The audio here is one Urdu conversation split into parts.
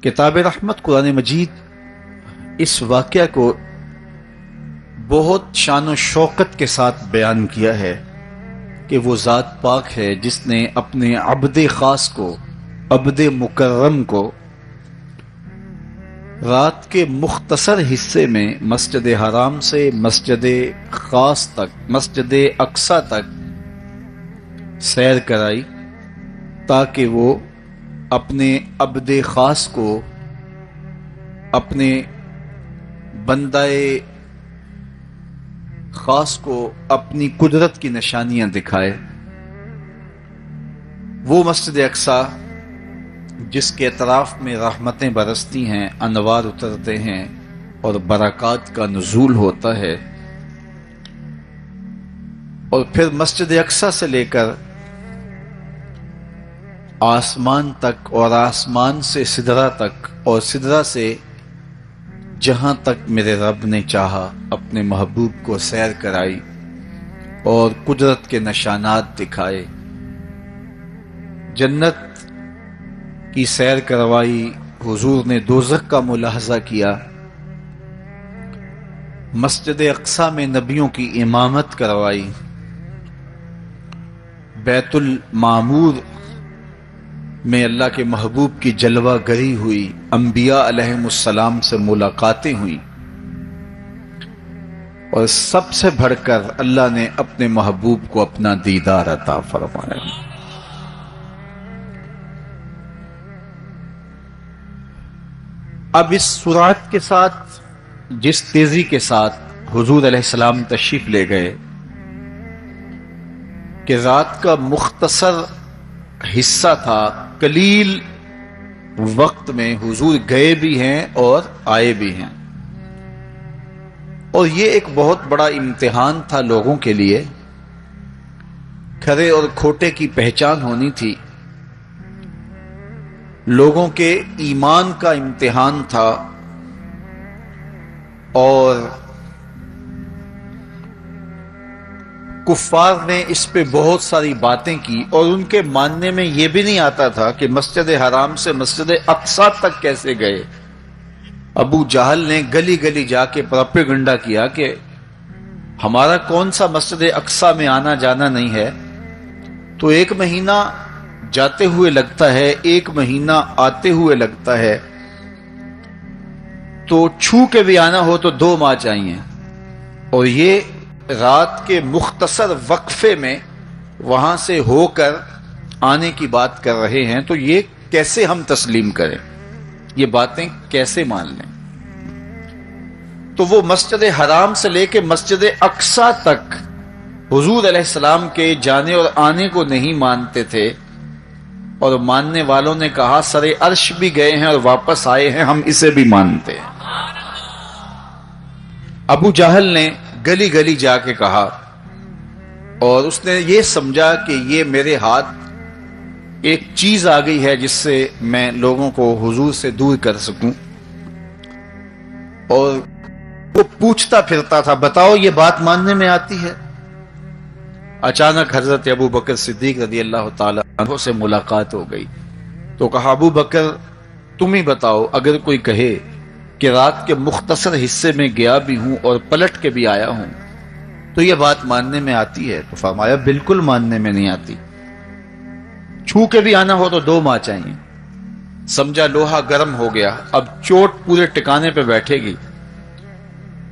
کتاب رحمت قرآن مجید اس واقعہ کو بہت شان و شوقت کے ساتھ بیان کیا ہے کہ وہ ذات پاک ہے جس نے اپنے عبد خاص کو، عبد مکرم کو رات کے مختصر حصے میں مسجد حرام سے مسجد خاص تک، مسجد اقصی تک سیر کرائی تاکہ وہ اپنے عبد خاص کو، اپنے بندہ خاص کو اپنی قدرت کی نشانیاں دکھائے۔ وہ مسجد اقصی جس کے اطراف میں رحمتیں برستی ہیں، انوار اترتے ہیں اور برکات کا نزول ہوتا ہے، اور پھر مسجد اقصی سے لے کر آسمان تک، اور آسمان سے سدرہ تک، اور سدرہ سے جہاں تک میرے رب نے چاہا اپنے محبوب کو سیر کرائی اور قدرت کے نشانات دکھائے، جنت کی سیر کروائی، حضور نے دوزخ کا ملاحظہ کیا، مسجد اقصی میں نبیوں کی امامت کروائی، بیت المعمور میں اللہ کے محبوب کی جلوہ گری ہوئی، انبیاء علیہم السلام سے ملاقاتیں ہوئی، اور سب سے بڑھ کر اللہ نے اپنے محبوب کو اپنا دیدار عطا فرمایا۔ اب اس سرعت کے ساتھ، جس تیزی کے ساتھ حضور علیہ السلام تشریف لے گئے کہ رات کا مختصر حصہ تھا، قلیل وقت میں حضور گئے بھی ہیں اور آئے بھی ہیں، اور یہ ایک بہت بڑا امتحان تھا لوگوں کے لیے۔ کھرے اور کھوٹے کی پہچان ہونی تھی، لوگوں کے ایمان کا امتحان تھا، اور کفار نے اس پہ بہت ساری باتیں کی، اور ان کے ماننے میں یہ بھی نہیں آتا تھا کہ مسجد حرام سے مسجد اقصی تک کیسے گئے۔ ابو جہل نے گلی گلی جا کے پروپیگنڈا کیا کہ ہمارا کون سا مسجد اقصی میں آنا جانا نہیں ہے، تو 1 مہینہ جاتے ہوئے لگتا ہے، 1 مہینہ آتے ہوئے لگتا ہے، تو چھو کے بھی آنا ہو تو 2 ماہ چاہیے، اور یہ رات کے مختصر وقفے میں وہاں سے ہو کر آنے کی بات کر رہے ہیں، تو یہ کیسے ہم تسلیم کریں، یہ باتیں کیسے مان لیں؟ تو وہ مسجد حرام سے لے کے مسجد اقصی تک حضور علیہ السلام کے جانے اور آنے کو نہیں مانتے تھے، اور ماننے والوں نے کہا سر عرش بھی گئے ہیں اور واپس آئے ہیں، ہم اسے بھی مانتے ہیں۔ ابو جہل نے گلی گلی جا کے کہا، اور اس نے یہ سمجھا کہ یہ میرے ہاتھ ایک چیز آ گئی ہے جس سے میں لوگوں کو حضور سے دور کر سکوں، اور وہ پوچھتا پھرتا تھا بتاؤ یہ بات ماننے میں آتی ہے؟ اچانک حضرت ابو بکر صدیق رضی اللہ تعالی عنہ سے ملاقات ہو گئی، تو کہا ابو بکر تم ہی بتاؤ، اگر کوئی کہے کہ رات کے مختصر حصے میں گیا بھی ہوں اور پلٹ کے بھی آیا ہوں تو یہ بات ماننے میں آتی ہے؟ تو فرمایا بالکل ماننے میں نہیں آتی، چھو کے بھی آنا ہو تو 2 ماہ چاہیے۔ سمجھا لوہا گرم ہو گیا، اب چوٹ پورے ٹکانے پہ بیٹھے گی،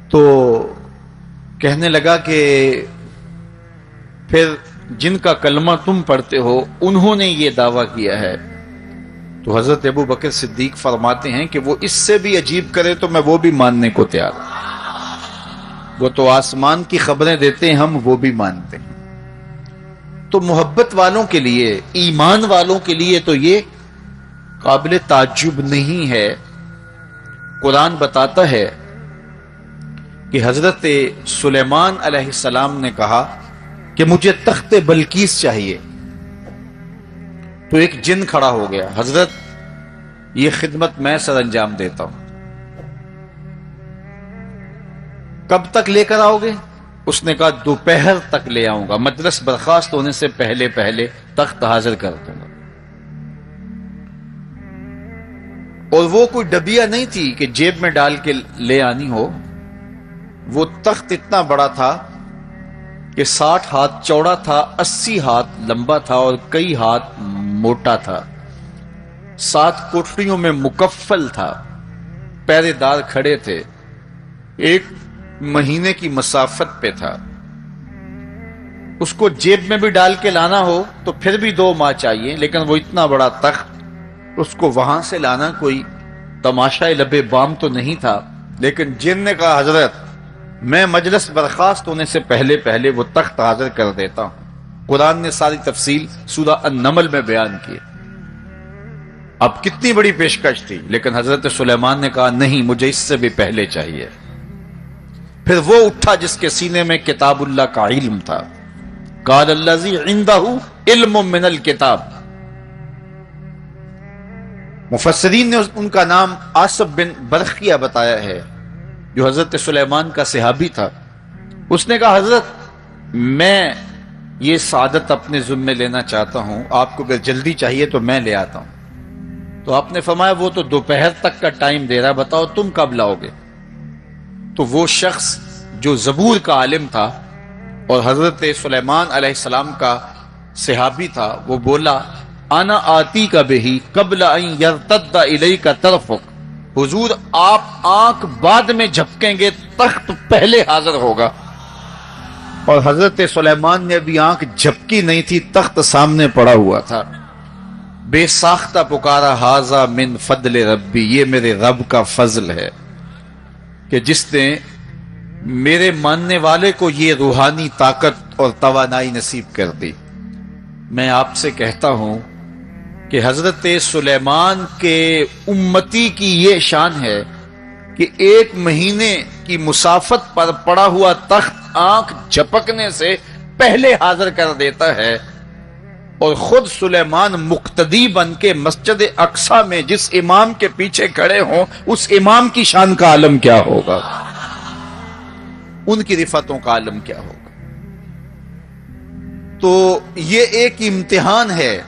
تو کہنے لگا کہ پھر جن کا کلمہ تم پڑھتے ہو انہوں نے یہ دعویٰ کیا ہے۔ تو حضرت ابو بکر صدیق فرماتے ہیں کہ وہ اس سے بھی عجیب کرے تو میں وہ بھی ماننے کو تیار ہوں، وہ تو آسمان کی خبریں دیتے ہیں، ہم وہ بھی مانتے ہیں۔ تو محبت والوں کے لیے، ایمان والوں کے لیے تو یہ قابل تعجب نہیں ہے۔ قرآن بتاتا ہے کہ حضرت سلیمان علیہ السلام نے کہا کہ مجھے تخت بلقیس چاہیے، تو ایک جن کھڑا ہو گیا، حضرت یہ خدمت میں سر انجام دیتا ہوں، کب تک لے کر آؤ گے؟ اس نے کہا دوپہر تک لے آؤں گا، مجلس برخاست ہونے سے پہلے پہلے تخت حاضر کر دوں گا۔ اور وہ کوئی ڈبیا نہیں تھی کہ جیب میں ڈال کے لے آنی ہو. وہ تخت اتنا بڑا تھا کہ 60 ہاتھ چوڑا تھا، 80 ہاتھ لمبا تھا اور کئی ہاتھ موٹا تھا. 7 کوٹریوں میں مکفل تھا، پہرے دار کھڑے تھے، 1 مہینے کی مسافت پہ تھا. اس کو جیب میں بھی ڈال کے لانا ہو تو پھر بھی 2 ماہ چاہیے، لیکن وہ اتنا بڑا تخت، اس کو وہاں سے لانا کوئی تماشا لبے بام تو نہیں تھا. لیکن جن نے کہا حضرت میں مجلس برخاست ہونے سے پہلے وہ تخت حاضر کر دیتا ہوں. قرآن نے ساری تفصیل سورہ النمل میں بیان کی. اب کتنی بڑی پیشکش تھی، لیکن حضرت سلیمان نے کہا نہیں، مجھے اس سے بھی پہلے چاہیے. پھر وہ اٹھا جس کے سینے میں کتاب اللہ کا علم تھا. قال الذی عندہ علم من الکتاب. مفسرین نے ان کا نام آصف بن برخیہ بتایا ہے، جو حضرت سلیمان کا صحابی تھا. اس نے کہا حضرت میں یہ سعادت اپنے ذمے لینا چاہتا ہوں، آپ کو اگر جلدی چاہیے تو میں لے آتا ہوں. تو آپ نے فرمایا وہ تو دوپہر تک کا ٹائم دے رہا، بتاؤ تم کب لاؤ گے؟ تو وہ شخص جو زبور کا عالم تھا اور حضرت سلیمان علیہ السلام کا صحابی تھا، وہ بولا انا آتی کا بہی قبل ان یرتد الیک طرفک. حضور آپ آنکھ بعد میں جھپکیں گے، تخت پہلے حاضر ہوگا. اور حضرت سلیمان نے ابھی آنکھ جھپکی نہیں تھی، تخت سامنے پڑا ہوا تھا. بے ساختہ پکارا ھذا من فضل ربی، یہ میرے رب کا فضل ہے کہ جس نے میرے ماننے والے کو یہ روحانی طاقت اور توانائی نصیب کر دی. میں آپ سے کہتا ہوں کہ حضرت سلیمان کے امتی کی یہ شان ہے کہ 1 مہینے کی مسافت پر پڑا ہوا تخت آنکھ جھپکنے سے پہلے حاضر کر دیتا ہے. اور خود سلیمان مقتدی بن کے مسجد اقصی میں جس امام کے پیچھے کھڑے ہوں، اس امام کی شان کا عالم کیا ہوگا، ان کی رفعتوں کا عالم کیا ہوگا. تو یہ ایک امتحان ہے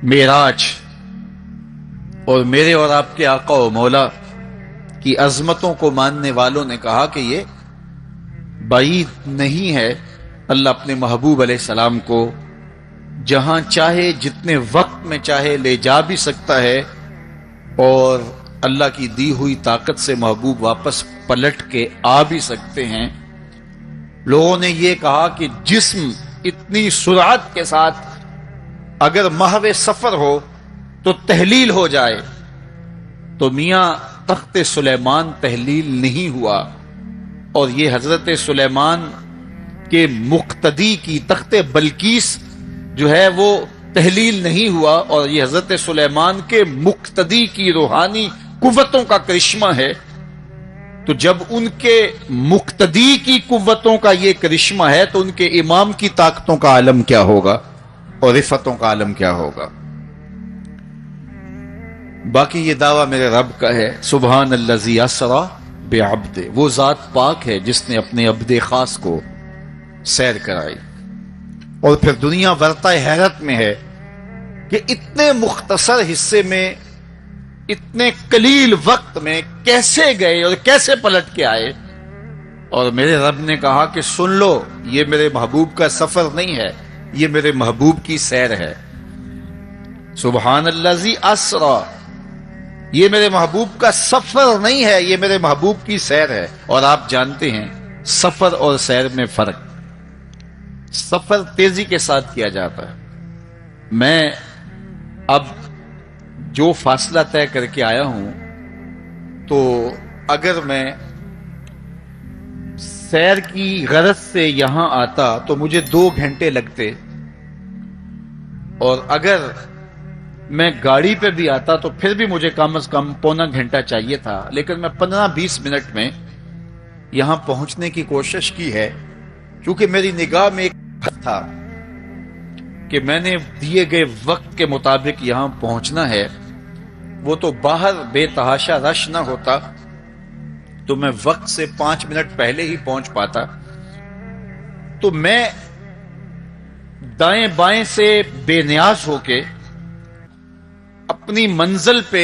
معراج، اور میرے اور آپ کے آقا و مولا کی عظمتوں کو ماننے والوں نے کہا کہ یہ بعید نہیں ہے. اللہ اپنے محبوب علیہ السلام کو جہاں چاہے جتنے وقت میں چاہے لے جا بھی سکتا ہے، اور اللہ کی دی ہوئی طاقت سے محبوب واپس پلٹ کے آ بھی سکتے ہیں. لوگوں نے یہ کہا کہ جسم اتنی سرعت کے ساتھ اگر محو سفر ہو تو تحلیل ہو جائے، تو میاں تخت سلیمان تحلیل نہیں ہوا، اور یہ حضرت سلیمان کے مقتدی کی تخت بلقیس جو ہے وہ تحلیل نہیں ہوا، اور یہ حضرت سلیمان کے مقتدی کی روحانی قوتوں کا کرشمہ ہے. تو جب ان کے مقتدی کی قوتوں کا یہ کرشمہ ہے تو ان کے امام کی طاقتوں کا عالم کیا ہوگا اور رفعتوں کا عالم کیا ہوگا. باقی یہ دعویٰ میرے رب کا ہے، سبحان الذی اسری بعبد، وہ ذات پاک ہے جس نے اپنے عبد خاص کو سیر کرائی. اور پھر دنیا ورطہ حیرت میں ہے کہ اتنے مختصر حصے میں، اتنے قلیل وقت میں کیسے گئے اور کیسے پلٹ کے آئے. اور میرے رب نے کہا کہ سن لو، یہ میرے محبوب کا سفر نہیں ہے، یہ میرے محبوب کی سیر ہے. سبحان الذی اسری، یہ میرے محبوب کا سفر نہیں ہے، یہ میرے محبوب کی سیر ہے. اور آپ جانتے ہیں سفر اور سیر میں فرق. سفر تیزی کے ساتھ کیا جاتا ہے. میں اب جو فاصلہ طے کر کے آیا ہوں، تو اگر میں سیر کی غرض سے یہاں آتا تو مجھے 2 گھنٹے لگتے، اور اگر میں گاڑی پہ بھی آتا تو پھر بھی مجھے کم از کم پونا گھنٹہ چاہیے تھا. لیکن میں 15-20 منٹ میں یہاں پہنچنے کی کوشش کی ہے، کیونکہ میری نگاہ میں ایک تھا کہ میں نے دیے گئے وقت کے مطابق یہاں پہنچنا ہے. وہ تو باہر بے تحاشا رش نہ ہوتا تو میں وقت سے 5 منٹ پہلے ہی پہنچ پاتا. تو میں دائیں بائیں سے بے نیاز ہو کے اپنی منزل پہ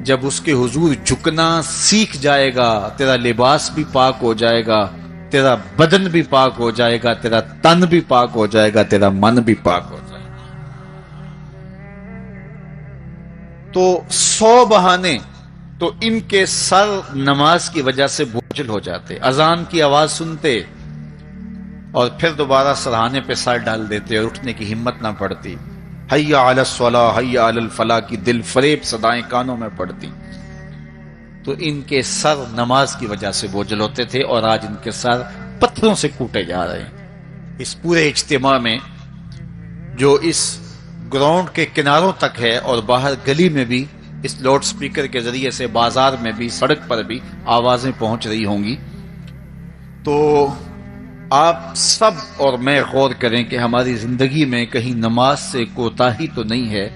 جب اس کے حضور جھکنا سیکھ جائے گا تیرا لباس بھی پاک ہو جائے گا، تیرا بدن بھی پاک ہو جائے گا، تیرا تن بھی پاک ہو جائے گا، تیرا من بھی پاک ہو جائے گا۔ تو 100 بہانے تو ان کے سر نماز کی وجہ سے بوجھل ہو جاتے، اذان کی آواز سنتے اور پھر دوبارہ سرہانے پہ سر ڈال دیتے اور اٹھنے کی ہمت نہ پڑتی، حی علی الصلاۃ حی علی الفلاح کی دل فریب صدائیں کانوں میں پڑتی۔ تو ان کے سر نماز کی وجہ سے بوجھل ہوتے تھے اور آج ان کے سر پتھروں سے کوٹے جا رہے ہیں۔ اس پورے اجتماع میں جو اس گراؤنڈ کے کناروں تک ہے اور باہر گلی میں بھی اس لاؤڈ سپیکر کے ذریعے سے بازار میں بھی سڑک پر بھی آوازیں پہنچ رہی ہوں گی، تو آپ سب اور میں غور کریں کہ ہماری زندگی میں کہیں نماز سے کوتاہی تو نہیں ہے،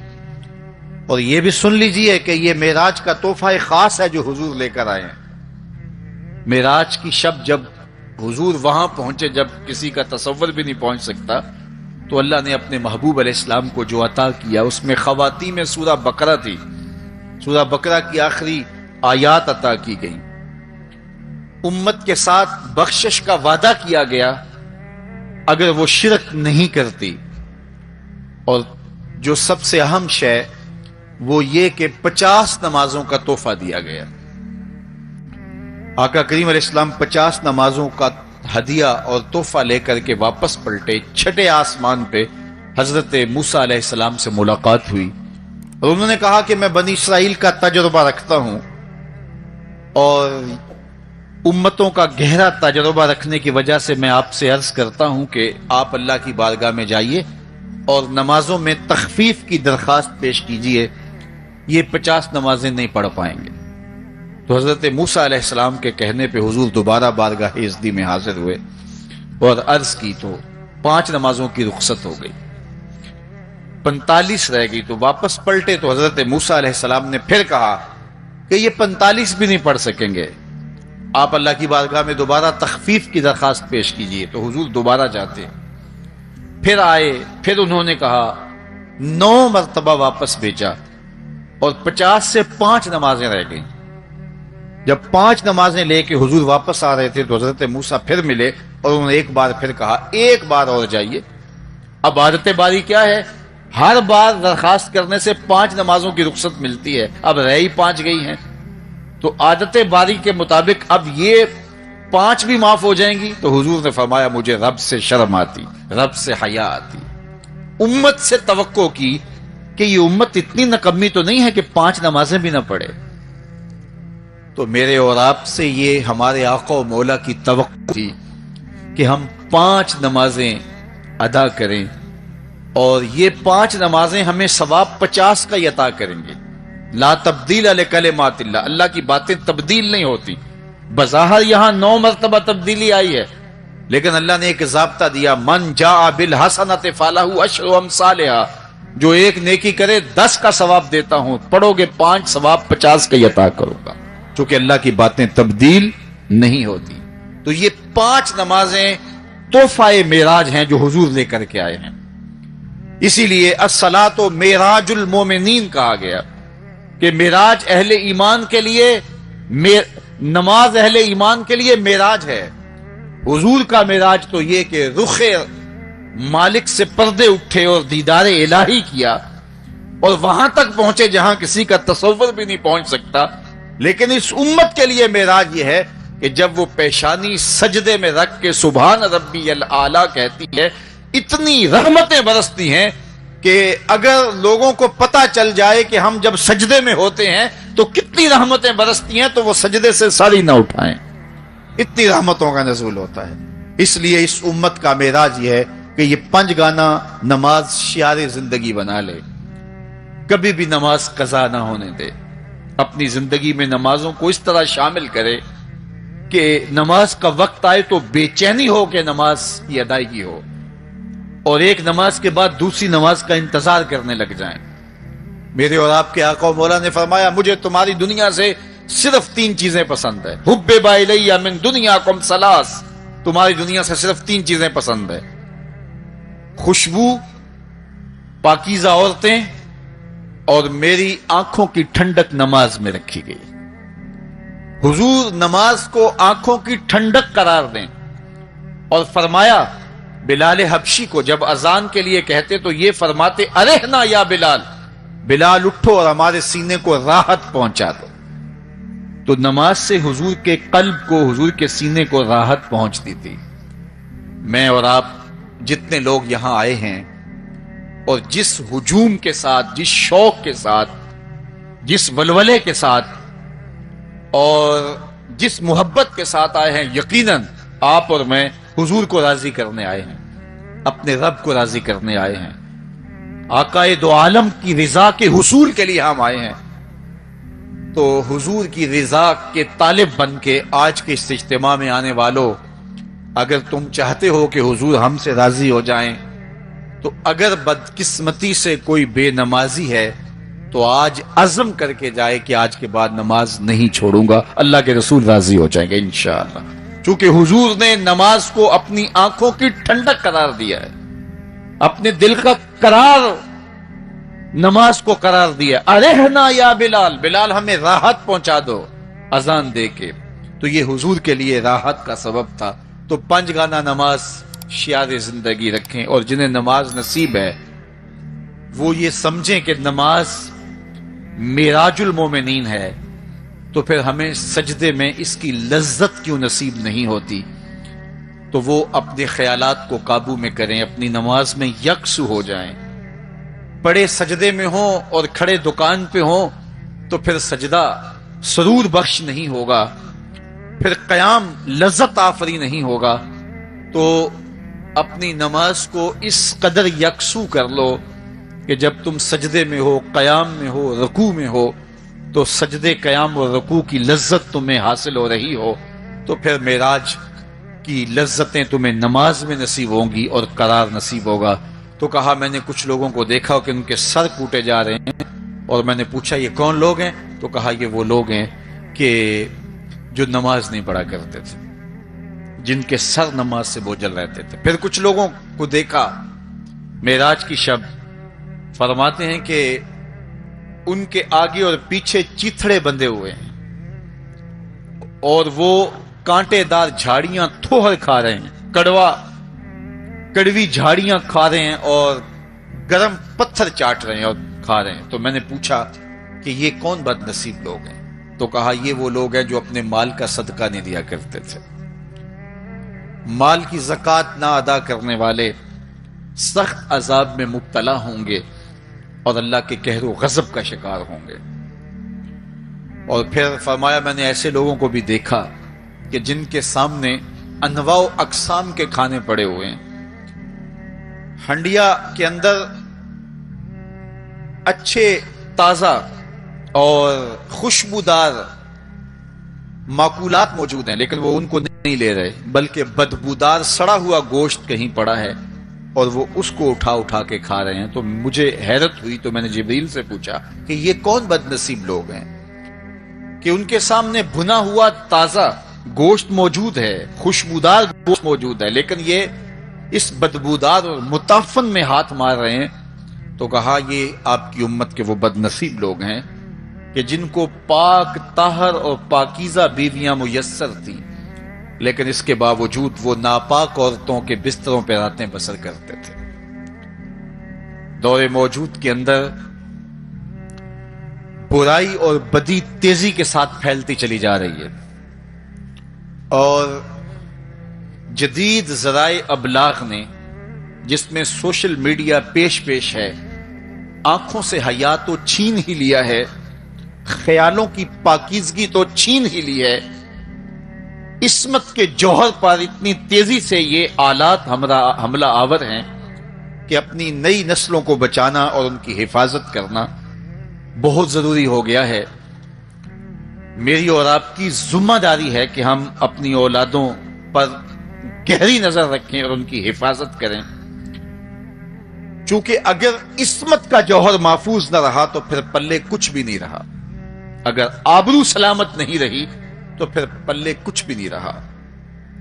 اور یہ بھی سن لیجئے کہ یہ معراج کا تحفہ خاص ہے جو حضور لے کر آئے ہیں۔ معراج کی شب جب حضور وہاں پہنچے، جب کسی کا تصور بھی نہیں پہنچ سکتا، تو اللہ نے اپنے محبوب علیہ السلام کو جو عطا کیا اس میں خواتین میں سورہ بقرہ تھی، سورہ بقرہ کی آخری آیات عطا کی گئیں، امت کے ساتھ بخشش کا وعدہ کیا گیا اگر وہ شرک نہیں کرتی، اور جو سب سے اہم شے وہ یہ کہ 50 نمازوں کا تحفہ دیا گیا۔ آقا کریم علیہ السلام 50 نمازوں کا ہدیہ اور تحفہ لے کر کے واپس پلٹے، چھٹے آسمان پہ حضرت موسیٰ علیہ السلام سے ملاقات ہوئی اور انہوں نے کہا کہ میں بنی اسرائیل کا تجربہ رکھتا ہوں اور امتوں کا گہرا تجربہ رکھنے کی وجہ سے میں آپ سے عرض کرتا ہوں کہ آپ اللہ کی بارگاہ میں جائیے اور نمازوں میں تخفیف کی درخواست پیش کیجیے، یہ 50 نمازیں نہیں پڑھ پائیں گے۔ تو حضرت موسیٰ علیہ السلام کے کہنے پہ حضور دوبارہ بارگاہ عزدی میں حاضر ہوئے اور عرض کی تو 5 نمازوں کی رخصت ہو گئی، 45 رہ گئی، تو واپس پلٹے تو حضرت موسیٰ علیہ السلام نے پھر کہا کہ یہ 45 بھی نہیں پڑھ سکیں گے، آپ اللہ کی بارگاہ میں دوبارہ تخفیف کی درخواست پیش کیجیے۔ تو حضور دوبارہ جاتے، پھر آئے، پھر انہوں نے کہا، 9 مرتبہ واپس بھیجا اور 50 سے 5 نمازیں رہ گئیں۔ جب 5 نمازیں لے کے حضور واپس آ رہے تھے تو حضرت موسیٰ پھر ملے اور انہوں نے ایک بار پھر کہا، ایک بار اور جائیے۔ اب عادت باری کیا ہے، ہر بار درخواست کرنے سے 5 نمازوں کی رخصت ملتی ہے، اب رہ ہی 5 گئی ہیں، تو عادت باری کے مطابق اب یہ 5 بھی معاف ہو جائیں گی۔ تو حضور نے فرمایا مجھے رب سے شرم آتی، رب سے حیا آتی، امت سے توقع کی کہ یہ امت اتنی نکمی تو نہیں ہے کہ 5 نمازیں بھی نہ پڑھے۔ تو میرے اور آپ سے یہ ہمارے آقا و مولا کی توقع تھی کہ ہم 5 نمازیں ادا کریں، اور یہ 5 نمازیں ہمیں ثواب 50 کا عطا کریں گے۔ لا تبدیل لکلمات اللہ، اللہ کی باتیں تبدیل نہیں ہوتی۔ بظاہر یہاں 9 مرتبہ تبدیلی آئی ہے، لیکن اللہ نے ایک ضابطہ دیا، من جاء بالحسنۃ فلہ عشر امثالھا، جو ایک نیکی کرے 10 کا ثواب دیتا ہوں، پڑھو گے 5 ثواب 50 کا عطا کروں گا، چونکہ اللہ کی باتیں تبدیل نہیں ہوتی۔ تو یہ 5 نمازیں تحفہ معراج ہیں جو حضور لے کر کے آئے ہیں، اسی لیے الصلاۃ معراج المومنین کہا گیا کہ معراج اہل ایمان کے لیے، نماز اہل ایمان کے لیے معراج ہے۔ حضور کا معراج تو یہ کہ رخ مالک سے پردے اٹھے اور دیدار الہی کیا اور وہاں تک پہنچے جہاں کسی کا تصور بھی نہیں پہنچ سکتا۔ لیکن اس امت کے لیے معراج یہ ہے کہ جب وہ پیشانی سجدے میں رکھ کے سبحان ربی الاعلیٰ کہتی ہے، اتنی رحمتیں برستی ہیں کہ اگر لوگوں کو پتا چل جائے کہ ہم جب سجدے میں ہوتے ہیں تو کتنی رحمتیں برستی ہیں تو وہ سجدے سے سر ہی نہ اٹھائیں، اتنی رحمتوں کا نزول ہوتا ہے۔ اس لیے اس امت کا معراج یہ ہے کہ یہ 5 گانا نماز شعار زندگی بنا لے، کبھی بھی نماز قضا نہ ہونے دے، اپنی زندگی میں نمازوں کو اس طرح شامل کرے کہ نماز کا وقت آئے تو بے چینی ہو کہ نماز کی ادائیگی ہو، اور ایک نماز کے بعد دوسری نماز کا انتظار کرنے لگ جائیں۔ میرے اور آپ کے آقا و مولا نے فرمایا، مجھے تمہاری دنیا سے صرف 3 چیزیں پسند ہے، حبب الی من دنیاکم ثلاث، تمہاری دنیا سے صرف 3 چیزیں پسند ہے، خوشبو، پاکیزہ عورتیں اور میری آنکھوں کی ٹھنڈک نماز میں رکھی گئی۔ حضور نماز کو آنکھوں کی ٹھنڈک قرار دیں، اور فرمایا بلال حبشی کو جب اذان کے لیے کہتے تو یہ فرماتے ارحنا یا بلال، بلال اٹھو اور ہمارے سینے کو راحت پہنچا دو۔ تو نماز سے حضور کے قلب کو، حضور کے سینے کو راحت پہنچتی تھی۔ میں اور آپ جتنے لوگ یہاں آئے ہیں اور جس ہجوم کے ساتھ، جس شوق کے ساتھ، جس ولولے کے ساتھ اور جس محبت کے ساتھ آئے ہیں، یقیناً آپ اور میں حضور کو راضی کرنے آئے ہیں، اپنے رب کو راضی کرنے آئے ہیں، آقائے دو عالم کی رضا کے حصول کے لیے ہم آئے ہیں۔ تو حضور کی رضا کے طالب بن کے آج کے اس اجتماع میں آنے والوں، اگر تم چاہتے ہو کہ حضور ہم سے راضی ہو جائیں، تو اگر بدقسمتی سے کوئی بے نمازی ہے تو آج عزم کر کے جائے کہ آج کے بعد نماز نہیں چھوڑوں گا، اللہ کے رسول راضی ہو جائیں گے انشاءاللہ، چونکہ حضور نے نماز کو اپنی آنکھوں کی ٹھنڈک قرار دیا ہے، اپنے دل کا قرار نماز کو قرار دیا۔ ارحنا یا بلال، بلال ہمیں راحت پہنچا دو اذان دے کے۔ تو یہ حضور کے لیے راحت کا سبب تھا۔ تو 5 گانا نماز شعار زندگی رکھیں، اور جنہیں نماز نصیب ہے وہ یہ سمجھیں کہ نماز معراج المومنین ہے، تو پھر ہمیں سجدے میں اس کی لذت کیوں نصیب نہیں ہوتی؟ تو وہ اپنے خیالات کو قابو میں کریں، اپنی نماز میں یکسو ہو جائیں۔ پڑے سجدے میں ہوں اور کھڑے دکان پہ ہوں تو پھر سجدہ سرور بخش نہیں ہوگا، پھر قیام لذت آفری نہیں ہوگا۔ تو اپنی نماز کو اس قدر یکسو کر لو کہ جب تم سجدے میں ہو، قیام میں ہو، رکوع میں ہو، تو سجدے، قیام اور رکوع کی لذت تمہیں حاصل ہو رہی ہو، تو پھر معراج کی لذتیں تمہیں نماز میں نصیب ہوں گی اور قرار نصیب ہوگا۔ تو کہا میں نے کچھ لوگوں کو دیکھا کہ ان کے سر کوٹے جا رہے ہیں، اور میں نے پوچھا یہ کون لوگ ہیں؟ تو کہا یہ وہ لوگ ہیں کہ جو نماز نہیں پڑھا کرتے تھے، جن کے سر نماز سے بوجھل رہتے تھے۔ پھر کچھ لوگوں کو دیکھا معراج کی شب، فرماتے ہیں کہ ان کے آگے اور پیچھے چیتھڑے بندھے ہوئے ہیں، اور وہ کانٹے دار جھاڑیاں تھوہر کھا رہے ہیں، کڑوی جھاڑیاں کھا رہے ہیں، اور گرم پتھر چاٹ رہے ہیں اور کھا رہے ہیں۔ تو میں نے پوچھا کہ یہ کون بد نصیب لوگ ہیں؟ تو کہا یہ وہ لوگ ہیں جو اپنے مال کا صدقہ نہیں دیا کرتے تھے، مال کی زکوٰۃ نہ ادا کرنے والے سخت عذاب میں مبتلا ہوں گے اور اللہ کے قہر و غضب کا شکار ہوں گے۔ اور پھر فرمایا میں نے ایسے لوگوں کو بھی دیکھا کہ جن کے سامنے انواع و اقسام کے کھانے پڑے ہوئے ہیں، ہنڈیا کے اندر اچھے تازہ اور خوشبودار ماکولات موجود ہیں، لیکن وہ ان کو نہیں لے رہے، بلکہ بدبودار سڑا ہوا گوشت کہیں پڑا ہے اور وہ اس کو اٹھا کے کھا رہے ہیں۔ تو مجھے حیرت ہوئی، تو میں نے جبریل سے پوچھا کہ یہ کون بد نصیب لوگ ہیں کہ ان کے سامنے بھنا ہوا تازہ گوشت موجود ہے، خوشبودار گوشت موجود ہے، لیکن یہ اس بدبودار اور متعفن میں ہاتھ مار رہے ہیں۔ تو کہا یہ آپ کی امت کے وہ بد نصیب لوگ ہیں کہ جن کو پاک طاہر اور پاکیزہ بیویاں میسر تھیں، لیکن اس کے باوجود وہ ناپاک عورتوں کے بستروں پہ راتیں بسر کرتے تھے۔ دور موجود کے اندر برائی اور بدی تیزی کے ساتھ پھیلتی چلی جا رہی ہے، اور جدید ذرائع ابلاغ نے، جس میں سوشل میڈیا پیش ہے، آنکھوں سے حیا تو چھین ہی لیا ہے، خیالوں کی پاکیزگی تو چھین ہی لی ہے، عصمت کے جوہر پر اتنی تیزی سے یہ آلات حملہ آور ہیں کہ اپنی نئی نسلوں کو بچانا اور ان کی حفاظت کرنا بہت ضروری ہو گیا ہے۔ میری اور آپ کی ذمہ داری ہے کہ ہم اپنی اولادوں پر گہری نظر رکھیں اور ان کی حفاظت کریں، چونکہ اگر عصمت کا جوہر محفوظ نہ رہا تو پھر پلے کچھ بھی نہیں رہا، اگر آبرو سلامت نہیں رہی تو پھر پلے کچھ بھی نہیں رہا۔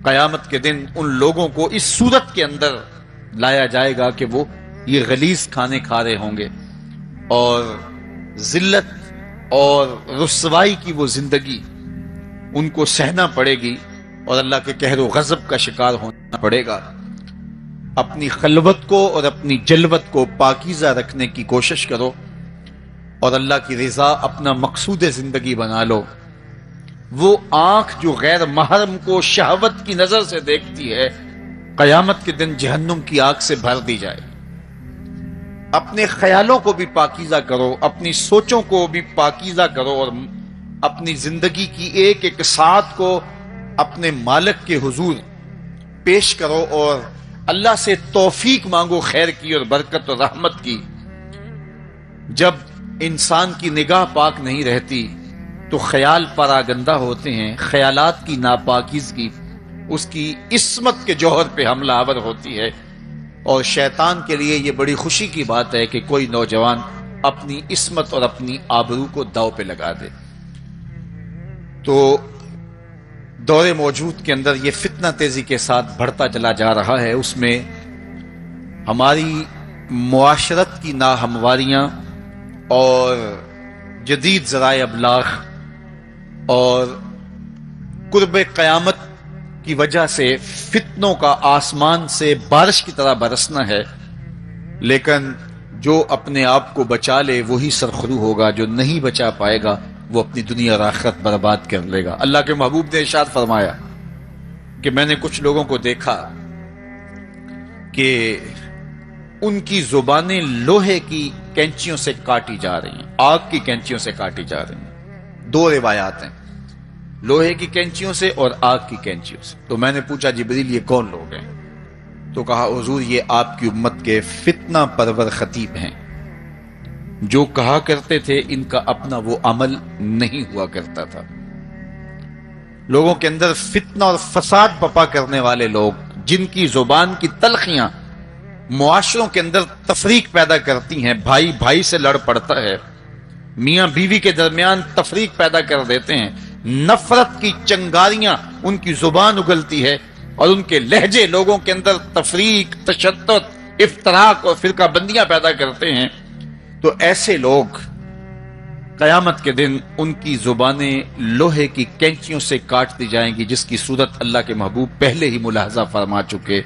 قیامت کے دن ان لوگوں کو اس صورت کے اندر لایا جائے گا کہ وہ یہ غلیظ کھانے کھا رہے ہوں گے اور ذلت اور رسوائی کی وہ زندگی ان کو سہنا پڑے گی اور اللہ کے قہر و غضب کا شکار ہونا پڑے گا۔ اپنی خلوت کو اور اپنی جلوت کو پاکیزہ رکھنے کی کوشش کرو اور اللہ کی رضا اپنا مقصود زندگی بنا لو۔ وہ آنکھ جو غیر محرم کو شہوت کی نظر سے دیکھتی ہے، قیامت کے دن جہنم کی آگ سے بھر دی جائے۔ اپنے خیالوں کو بھی پاکیزہ کرو، اپنی سوچوں کو بھی پاکیزہ کرو اور اپنی زندگی کی ایک ایک ساعت کو اپنے مالک کے حضور پیش کرو اور اللہ سے توفیق مانگو خیر کی اور برکت اور رحمت کی۔ جب انسان کی نگاہ پاک نہیں رہتی تو خیال پراگندہ ہوتے ہیں، خیالات کی ناپاکیزگی اس کی عصمت کے جوہر پہ حملہ آور ہوتی ہے، اور شیطان کے لیے یہ بڑی خوشی کی بات ہے کہ کوئی نوجوان اپنی عصمت اور اپنی آبرو کو داؤ پہ لگا دے۔ تو دور موجود کے اندر یہ فتنہ تیزی کے ساتھ بڑھتا چلا جا رہا ہے، اس میں ہماری معاشرت کی ناہمواریاں اور جدید ذرائع ابلاغ اور قرب قیامت کی وجہ سے فتنوں کا آسمان سے بارش کی طرح برسنا ہے، لیکن جو اپنے آپ کو بچا لے وہی سرخرو ہوگا، جو نہیں بچا پائے گا وہ اپنی دنیا اور آخرت برباد کر لے گا۔ اللہ کے محبوب نے ارشاد فرمایا کہ میں نے کچھ لوگوں کو دیکھا کہ ان کی زبانیں لوہے کی کینچیوں سے کاٹی جا رہی ہیں، آگ کی کینچیوں سے کاٹی جا رہی ہیں۔ دو روایات ہیں، لوہے کی کینچیوں سے اور آگ کی کینچیوں سے۔ تو میں نے پوچھا جبریل یہ کون لوگ ہیں؟ تو کہا حضور یہ آپ کی امت کے فتنہ پرور خطیب ہیں، جو کہا کرتے تھے ان کا اپنا وہ عمل نہیں ہوا کرتا تھا۔ لوگوں کے اندر فتنہ اور فساد بپا کرنے والے لوگ، جن کی زبان کی تلخیاں معاشروں کے اندر تفریق پیدا کرتی ہیں، بھائی بھائی سے لڑ پڑتا ہے، میاں بیوی کے درمیان تفریق پیدا کر دیتے ہیں، نفرت کی چنگاریاں ان کی زبان اگلتی ہے، اور ان کے لہجے لوگوں کے اندر تفریق، تشدد، افتراق اور فرقہ بندیاں پیدا کرتے ہیں۔ تو ایسے لوگ قیامت کے دن ان کی زبانیں لوہے کی کینچیوں سے کاٹ دی جائیں گی، جس کی صورت اللہ کے محبوب پہلے ہی ملاحظہ فرما چکے۔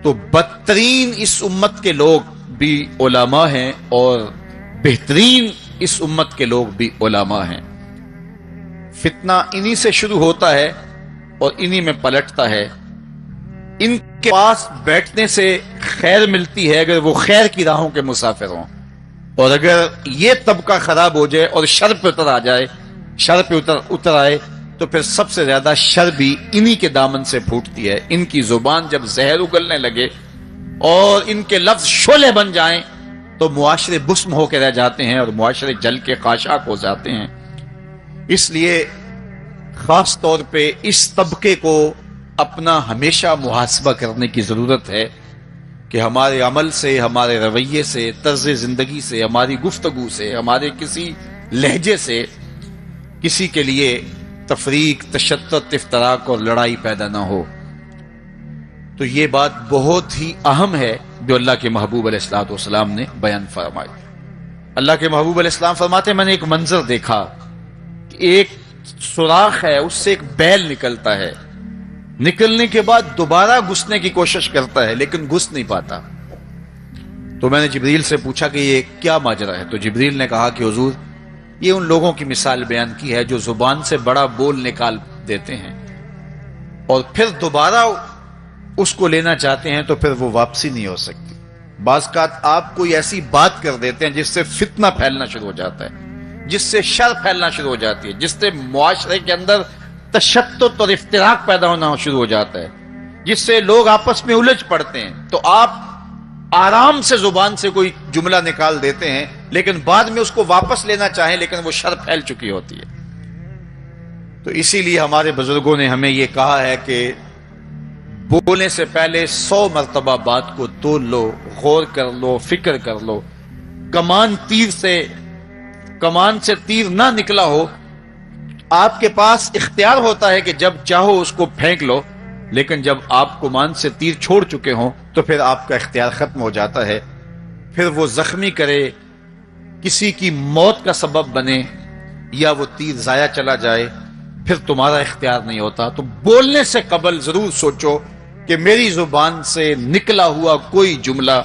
تو بدترین اس امت کے لوگ بھی علماء ہیں اور بہترین اس امت کے لوگ بھی علماء ہیں۔ فتنہ انہی سے شروع ہوتا ہے اور انہی میں پلٹتا ہے۔ ان کے پاس بیٹھنے سے خیر ملتی ہے اگر وہ خیر کی راہوں کے مسافر ہوں، اور اگر یہ طبقہ خراب ہو جائے اور شر پہ اتر آ جائے، شر پہ اتر آئے تو پھر سب سے زیادہ شر بھی انہی کے دامن سے پھوٹتی ہے۔ ان کی زبان جب زہر اگلنے لگے اور ان کے لفظ شعلے بن جائیں تو معاشرے بسم ہو کے رہ جاتے ہیں اور معاشرے جل کے خاشاک ہو جاتے ہیں۔ اس لیے خاص طور پہ اس طبقے کو اپنا ہمیشہ محاسبہ کرنے کی ضرورت ہے کہ ہمارے عمل سے، ہمارے رویے سے، طرز زندگی سے، ہماری گفتگو سے، ہمارے کسی لہجے سے کسی کے لیے تفریق، تشدد، افتراق اور لڑائی پیدا نہ ہو۔ تو یہ بات بہت ہی اہم ہے جو اللہ کے محبوب علیہ الصلوۃ والسلام نے بیان فرمائی۔ اللہ کے محبوب علیہ السلام فرماتے ہیں میں نے ایک منظر دیکھا کہ ایک سوراخ ہے، اس سے ایک بیل نکلتا ہے، نکلنے کے بعد دوبارہ گھسنے کی کوشش کرتا ہے لیکن گھس نہیں پاتا۔ تو میں نے جبریل سے پوچھا کہ یہ کیا ماجرا ہے؟ تو جبریل نے کہا کہ حضور یہ ان لوگوں کی مثال بیان کی ہے جو زبان سے بڑا بول نکال دیتے ہیں اور پھر دوبارہ اس کو لینا چاہتے ہیں تو پھر وہ واپسی نہیں ہو سکتی۔ بعض اوقات آپ کوئی ایسی بات کر دیتے ہیں جس سے فتنہ پھیلنا شروع ہو جاتا ہے، جس سے شر پھیلنا شروع ہو جاتی ہے، جس سے معاشرے کے اندر تشدد اور افتراق پیدا ہونا شروع ہو جاتا ہے، جس سے لوگ آپس میں الجھ پڑتے ہیں۔ تو آپ آرام سے زبان سے کوئی جملہ نکال دیتے ہیں لیکن بعد میں اس کو واپس لینا چاہیں لیکن وہ شر پھیل چکی ہوتی ہے۔ تو اسی لیے ہمارے بزرگوں نے ہمیں یہ کہا ہے کہ بولنے سے پہلے 100 مرتبہ بات کو تول لو، غور کر لو، فکر کر لو۔ کمان سے تیر نہ نکلا ہو، آپ کے پاس اختیار ہوتا ہے کہ جب چاہو اس کو پھینک لو، لیکن جب آپ کمان سے تیر چھوڑ چکے ہوں تو پھر آپ کا اختیار ختم ہو جاتا ہے۔ پھر وہ زخمی کرے، کسی کی موت کا سبب بنے یا وہ تیر ضائع چلا جائے، پھر تمہارا اختیار نہیں ہوتا. تو بولنے سے قبل ضرور سوچو کہ میری زبان سے نکلا ہوا کوئی جملہ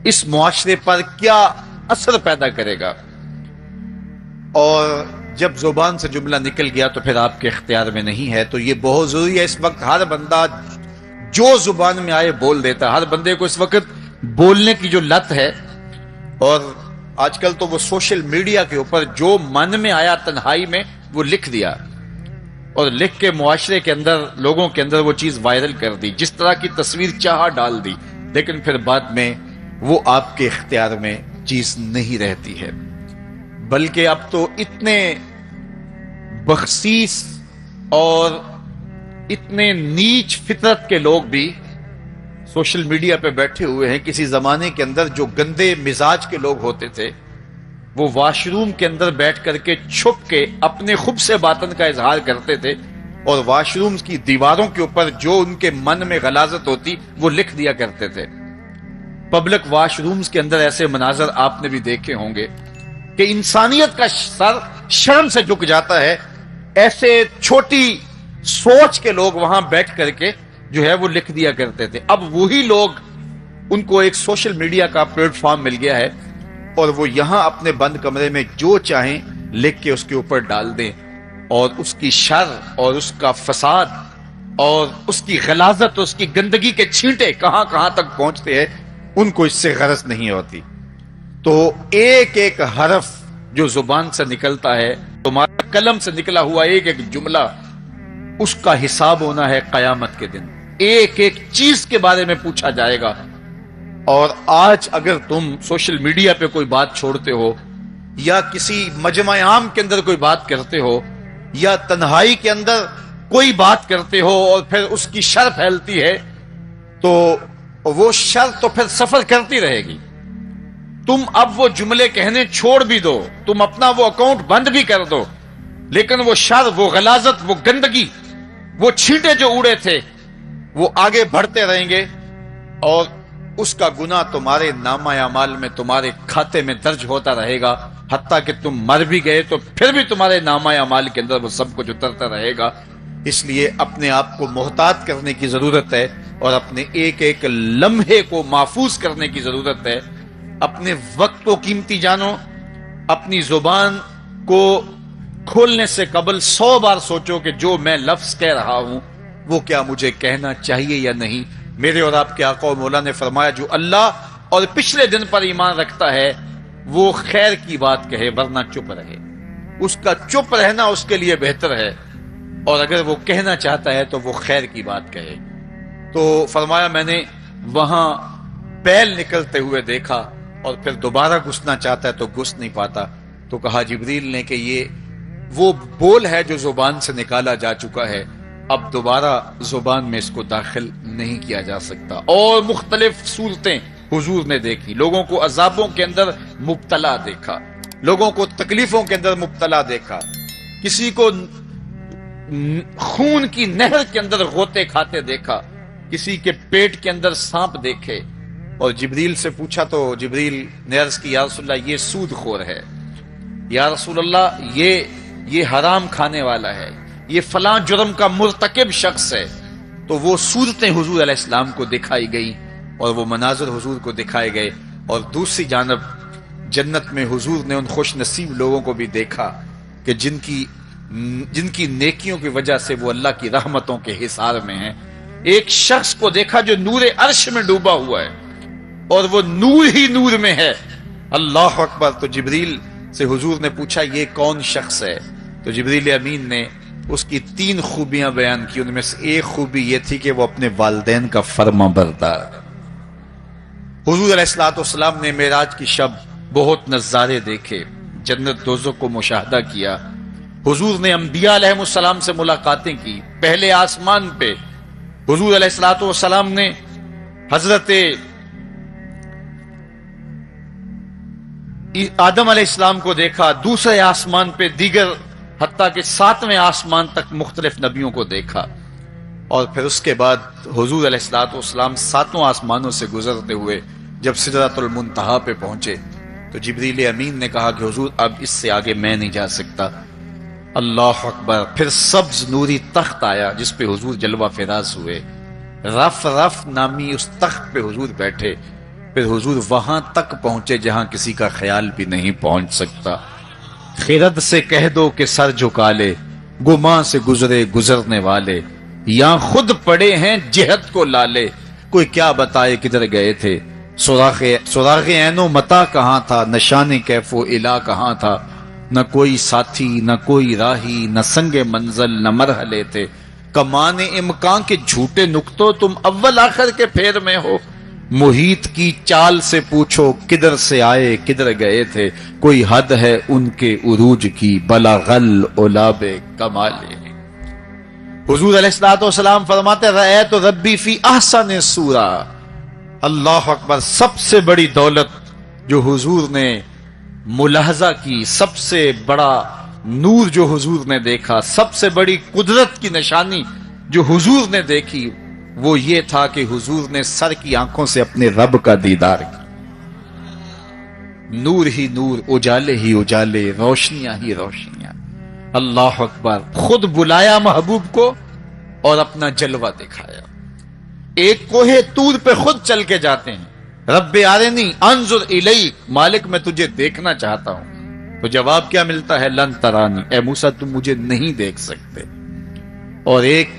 اس معاشرے پر کیا اثر پیدا کرے گا. اور جب زبان سے جملہ نکل گیا تو پھر آپ کے اختیار میں نہیں ہے. تو یہ بہت ضروری ہے. اس وقت ہر بندہ جو زبان میں آئے بول دیتا ہے. ہر بندے کو اس وقت بولنے کی جو لت ہے، اور آج کل تو وہ سوشل میڈیا کے اوپر جو من میں آیا تنہائی میں وہ لکھ دیا، اور لکھ کے معاشرے کے اندر لوگوں کے اندر وہ چیز وائرل کر دی، جس طرح کی تصویر چاہا ڈال دی. لیکن پھر بعد میں وہ آپ کے اختیار میں چیز نہیں رہتی ہے. بلکہ اب تو اتنے بخسیس اور اتنے نیچ فطرت کے لوگ بھی سوشل میڈیا پہ بیٹھے ہوئے ہیں. کسی زمانے کے اندر جو گندے مزاج کے لوگ ہوتے تھے وہ واش روم کے اندر بیٹھ کر کے چھپ کے اپنے خب سے باطن کا اظہار کرتے تھے، اور واش روم کی دیواروں کے اوپر جو ان کے من میں غلاظت ہوتی وہ لکھ دیا کرتے تھے. پبلک واش رومز کے اندر ایسے مناظر آپ نے بھی دیکھے ہوں گے کہ انسانیت کا سر شرم سے جھک جاتا ہے. ایسے چھوٹی سوچ کے لوگ وہاں بیٹھ کر کے جو ہے وہ لکھ دیا کرتے تھے. اب وہی لوگ، ان کو ایک سوشل میڈیا کا پلیٹ فارم مل گیا ہے، اور وہ یہاں اپنے بند کمرے میں جو چاہیں لکھ کے اس کے اوپر ڈال دیں، اور اس کی شر اور اس کا فساد اور اس کی غلاظت، اس کی گندگی کے چھینٹے کہاں کہاں تک پہنچتے ہیں ان کو اس سے غرض نہیں ہوتی. تو ایک ایک حرف جو زبان سے نکلتا ہے، تمہارے قلم سے نکلا ہوا ایک ایک جملہ، اس کا حساب ہونا ہے قیامت کے دن. ایک ایک چیز کے بارے میں پوچھا جائے گا. اور آج اگر تم سوشل میڈیا پہ کوئی بات چھوڑتے ہو، یا کسی مجمع عام کے اندر کوئی بات کرتے ہو، یا تنہائی کے اندر کوئی بات کرتے ہو اور پھر اس کی شر پھیلتی ہے، تو وہ شر تو پھر سفر کرتی رہے گی. تم اب وہ جملے کہنے چھوڑ بھی دو، تم اپنا وہ اکاؤنٹ بند بھی کر دو، لیکن وہ شر، وہ غلاظت، وہ گندگی، وہ چھینٹے جو اڑے تھے وہ آگے بڑھتے رہیں گے، اور اس کا گناہ تمہارے نامہ اعمال میں، تمہارے کھاتے میں درج ہوتا رہے گا. حتیٰ کہ تم مر بھی گئے تو پھر بھی تمہارے نامہ اعمال کے اندر وہ سب کچھ اترتا رہے گا. اس لیے اپنے آپ کو محتاط کرنے کی ضرورت ہے، اور اپنے ایک ایک لمحے کو محفوظ کرنے کی ضرورت ہے. اپنے وقت کو قیمتی جانو. اپنی زبان کو کھولنے سے قبل 100 بار سوچو کہ جو میں لفظ کہہ رہا ہوں وہ کیا مجھے کہنا چاہیے یا نہیں. میرے اور آپ کے آقا و مولا نے فرمایا جو اللہ اور پچھلے دن پر ایمان رکھتا ہے وہ خیر کی بات کہے ورنہ چپ رہے. اس کا چپ رہنا اس کے لیے بہتر ہے، اور اگر وہ کہنا چاہتا ہے تو وہ خیر کی بات کہے. تو فرمایا میں نے وہاں بیل نکلتے ہوئے دیکھا، اور پھر دوبارہ گھسنا چاہتا ہے تو گھس نہیں پاتا. تو کہا جبریل نے کہ یہ وہ بول ہے جو زبان سے نکالا جا چکا ہے، اب دوبارہ زبان میں اس کو داخل نہیں کیا جا سکتا. اور مختلف صورتیں حضور نے دیکھی. لوگوں کو عذابوں کے اندر مبتلا دیکھا، لوگوں کو تکلیفوں کے اندر مبتلا دیکھا، کسی کو خون کی نہر کے اندر غوطے کھاتے دیکھا، کسی کے پیٹ کے اندر سانپ دیکھے. اور جبریل سے پوچھا تو جبریل نے عرض کی یا رسول اللہ یہ سود خور ہے، یا رسول اللہ یہ حرام کھانے والا ہے، یہ فلاں جرم کا مرتکب شخص ہے. تو وہ صورتیں حضور علیہ السلام کو دکھائی گئی، اور وہ مناظر حضور کو دکھائے گئے. اور دوسری جانب جنت میں حضور نے ان خوش نصیب لوگوں کو بھی دیکھا کہ جن کی نیکیوں کی وجہ سے وہ اللہ کی رحمتوں کے حصار میں ہیں. ایک شخص کو دیکھا جو نور عرش میں ڈوبا ہوا ہے، اور وہ نور ہی نور میں ہے. اللہ اکبر. تو جبریل سے حضور نے پوچھا یہ کون شخص ہے؟ تو جبریل امین نے اس کی 3 خوبیاں بیان کی. ان میں سے ایک خوبی یہ تھی کہ وہ اپنے والدین کا فرما بردار. حضور علیہ الصلوۃ والسلام نے معراج کی شب بہت نظارے دیکھے، جنت دوزخ کو مشاہدہ کیا. حضور نے انبیاء علیہ السلام سے ملاقاتیں کی. پہلے آسمان پہ حضور علیہ الصلوۃ والسلام نے حضرت آدم علیہ السلام کو دیکھا. دوسرے آسمان پہ دیگر، حتیٰ کہ 7ویں آسمان تک مختلف نبیوں کو دیکھا. اور پھر اس کے بعد حضور علیہ الصلوۃ والسلام 7 آسمانوں سے گزرتے ہوئے جب سدرۃ المنتہا پہ پہنچے تو جبریل امین نے کہا کہ حضور اب اس سے آگے میں نہیں جا سکتا۔ اللہ اکبر۔ پھر سبز نوری تخت آیا جس پہ حضور جلوہ فراز ہوئے، رف رف نامی اس تخت پہ حضور بیٹھے، پھر حضور وہاں تک پہنچے جہاں کسی کا خیال بھی نہیں پہنچ سکتا۔ خرد سے کہہ دو کہ سر جھکا لے، گماں سے گزرے گزرنے والے، یہاں خود پڑے ہیں جہت کو لالے، کوئی کیا بتائے کدھر گئے تھے، سراغ عین و متا کہاں تھا، نشان کیف و الا کہاں تھا، نہ کوئی ساتھی نہ کوئی راہی، نہ سنگ منزل نہ مرحلے تھے، کمان امکان کے جھوٹے نکتوں تم اول آخر کے پھیر میں ہو، محیط کی چال سے پوچھو کدھر سے آئے کدھر گئے تھے، کوئی حد ہے ان کے عروج کی، بلغل اولاب کمالے۔ حضور علیہ الصلوۃ والسلام فرماتے رأیت ربی فی احسن صورہ۔ اللہ اکبر۔ سب سے بڑی دولت جو حضور نے ملاحظہ کی، سب سے بڑا نور جو حضور نے دیکھا، سب سے بڑی قدرت کی نشانی جو حضور نے دیکھی، وہ یہ تھا کہ حضور نے سر کی آنکھوں سے اپنے رب کا دیدار کیا۔ نور ہی نور، اجالے ہی اجالے، روشنیاں ہی روشنیاں۔ اللہ اکبر۔ خود بلایا محبوب کو اور اپنا جلوہ دکھایا۔ ایک کوہ طور پہ خود چل کے جاتے ہیں، رب آرنی انظر الیک، مالک میں تجھے دیکھنا چاہتا ہوں۔ تو جواب کیا ملتا ہے؟ لن ترانی، اے موسیٰ تم مجھے نہیں دیکھ سکتے۔ اور ایک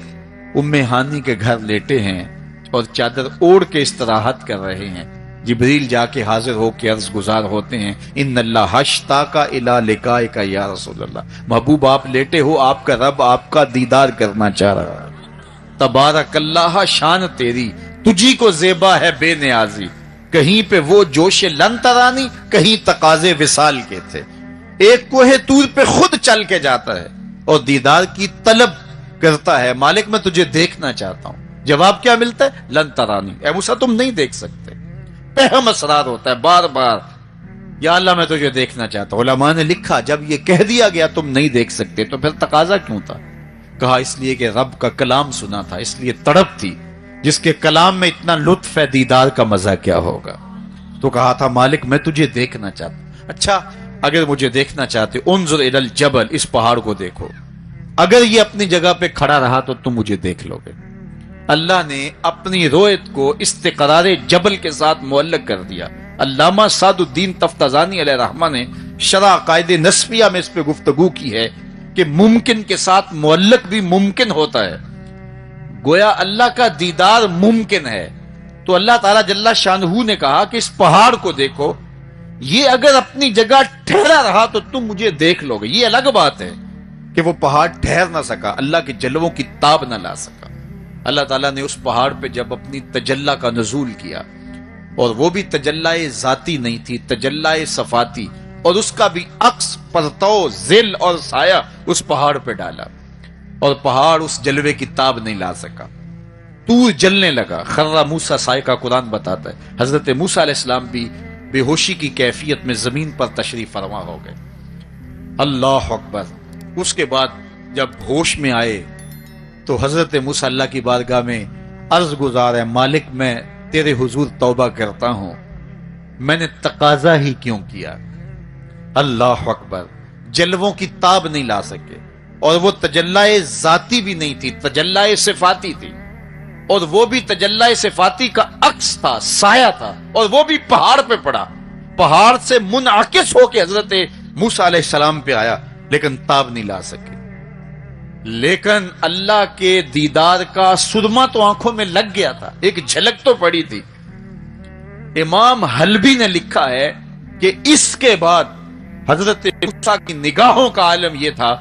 ام ہانی کے گھر لیٹے ہیں اور چادر اوڑھ کے استراحت کر رہے ہیں، جبریل جا کے حاضر ہو کے عرض گزار ہوتے ہیں، ان اللہ اشتاق الی لقائک یا رسول اللہ، محبوب آپ لیٹے ہو، آپ کا رب آپ کا دیدار کرنا چاہ رہا ہے۔ تبارک اللہ، شان تیری، تجھی کو زیبا ہے بے نیازی، کہیں پہ وہ جوش لن ترانی، کہیں تقاضے وصال کے تھے۔ ایک کوہ طور پہ خود چل کے جاتا ہے اور دیدار کی طلب کرتا ہے، مالک میں تجھے دیکھنا چاہتا ہوں۔ جواب کیا ملتا ہے؟ لن ترانی، اے موسیٰ تم نہیں دیکھ سکتے۔ پہم اسرار ہوتا ہے بار بار، یا اللہ میں تجھے دیکھنا چاہتا ہوں۔ علماء نے لکھا جب یہ کہہ دیا گیا تم نہیں دیکھ سکتے تو پھر تقاضا کیوں تھا؟ کہا اس لیے کہ رب کا کلام سنا تھا، اس لیے تڑپ تھی، جس کے کلام میں اتنا لطف ہے دیدار کا مزہ کیا ہوگا۔ تو کہا تھا مالک میں تجھے دیکھنا چاہتا ہوں۔ اچھا اگر مجھے دیکھنا چاہتے انظر الی الجبل، اس پہاڑ کو دیکھو، اگر یہ اپنی جگہ پہ کھڑا رہا تو تم مجھے دیکھ لو گے۔ اللہ نے اپنی رویت کو استقرار جبل کے ساتھ معلق کر دیا۔ علامہ سعد الدین تفتزانی علیہ رحمہ نے شرح عقائد نسبیہ میں اس پہ گفتگو کی ہے کہ ممکن کے ساتھ معلق بھی ممکن ہوتا ہے، گویا اللہ کا دیدار ممکن ہے۔ تو اللہ تعالیٰ جل شانہ نے کہا کہ اس پہاڑ کو دیکھو، یہ اگر اپنی جگہ ٹھہرا رہا تو تم مجھے دیکھ لو گے۔ یہ الگ بات ہے کہ وہ پہاڑ ٹھہر نہ سکا، اللہ کے جلووں کی تاب نہ لا سکا۔ اللہ تعالیٰ نے اس پہاڑ پہ جب اپنی تجلی کا نزول کیا، اور وہ بھی تجلی ذاتی نہیں تھی، تجلی صفاتی، اور اس کا بھی عکس، پرتو، ظل اور سایہ اس پہاڑ پہ ڈالا، اور پہاڑ اس جلوے کی تاب نہیں لا سکا۔ طور جلنے لگا، خر موسیٰ سائے کا قرآن بتاتا ہے۔ حضرت موسیٰ علیہ السلام بھی بے ہوشی کی کیفیت میں زمین پر تشریف فرما ہو گئے۔ اللہ اکبر۔ اس کے بعد جب ہوش میں آئے تو حضرت موسیٰ اللہ کی بارگاہ میں عرض گزار ہے، مالک میں تیرے حضور توبہ کرتا ہوں، میں نے تقاضا ہی کیوں کیا۔ اللہ اکبر۔ جلووں کی تاب نہیں لا سکے، اور وہ تجلی ذاتی بھی نہیں تھی، تجلی صفاتی تھی، اور وہ بھی تجلی صفاتی کا عکس تھا، سایہ تھا، اور وہ بھی پہاڑ پہ پڑا، پہاڑ سے منعکس ہو کے حضرت موسیٰ علیہ السلام پہ آیا، لیکن تاب نہیں لا سکے۔ لیکن اللہ کے دیدار کا سرما تو آنکھوں میں لگ گیا تھا، ایک جھلک تو پڑی تھی۔ امام حلبی نے لکھا ہے کہ اس کے بعد حضرت موسیٰ کی نگاہوں کا عالم یہ تھا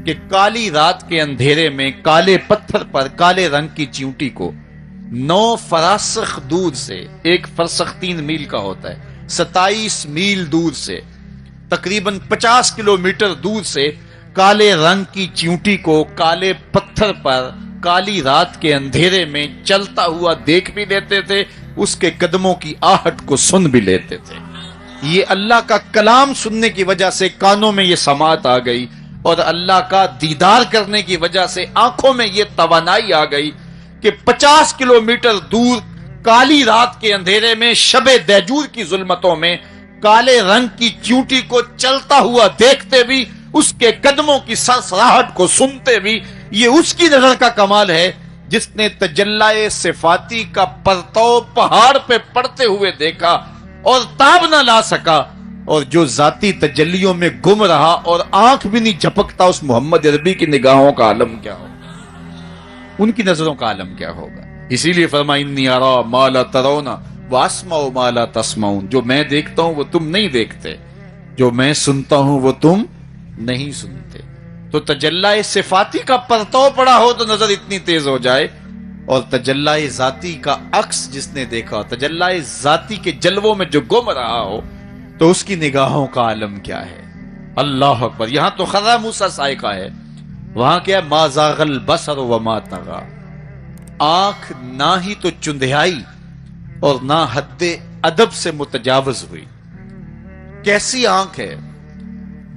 کہ کالی رات کے اندھیرے میں کالے پتھر پر کالے رنگ کی چیونٹی کو 9 فراسخ دور سے، ایک فرسخ 3 میل کا ہوتا ہے، 27 میل دور سے، تقریباً 50 کلومیٹر دور سے کالے رنگ کی چیونٹی کو کالے پتھر پر کالی رات کے اندھیرے میں چلتا ہوا دیکھ بھی لیتے تھے، اس کے قدموں کی آہٹ کو سن بھی لیتے تھے۔ یہ اللہ کا کلام سننے کی وجہ سے کانوں میں یہ سماعت آ گئی، اور اللہ کا دیدار کرنے کی وجہ سے آنکھوں میں یہ توانائی آ گئی کہ 50 کلومیٹر دور کالی رات کے اندھیرے میں، شب دیجور کی ظلمتوں میں کالے رنگ کی چیونٹی کو چلتا ہوا دیکھتے بھی، اس کے قدموں کی سرسراہٹ کو سنتے بھی، یہ اس کی نظر کا کمال ہے جس نے تجلی صفاتی کا پرتو پہاڑ پہ پڑتے ہوئے دیکھا اور تاب نہ لا سکا، اور جو ذاتی تجلیوں میں گم رہا اور آنکھ بھی نہیں جھپکتا، اس محمد عربی کی نگاہوں کا عالم کیا ہوگا، ان کی نظروں کا عالم کیا ہوگا۔ اسی لیے فرمایا انی ارا ما لا ترون واسمع ما لا تسمعون، جو میں دیکھتا ہوں وہ تم نہیں دیکھتے، جو میں سنتا ہوں وہ تم نہیں سنتے۔ تو تجلی صفاتی کا پرتو پڑا ہو تو نظر اتنی تیز ہو جائے، اور تجلی ذاتی کا عکس جس نے دیکھا، تجلی ذاتی کے جلووں میں جو گم رہا ہو، تو اس کی نگاہوں کا عالم کیا ہے۔ اللہ اکبر۔ یہاں تو خضر موسیٰ سائقہ ہے، وہاں کیا ہے؟ ما زاغ البصر وما طغى، آنکھ نہ ہی تو چندھیائی اور نہ حد ادب سے متجاوز ہوئی۔ کیسی آنکھ ہے؟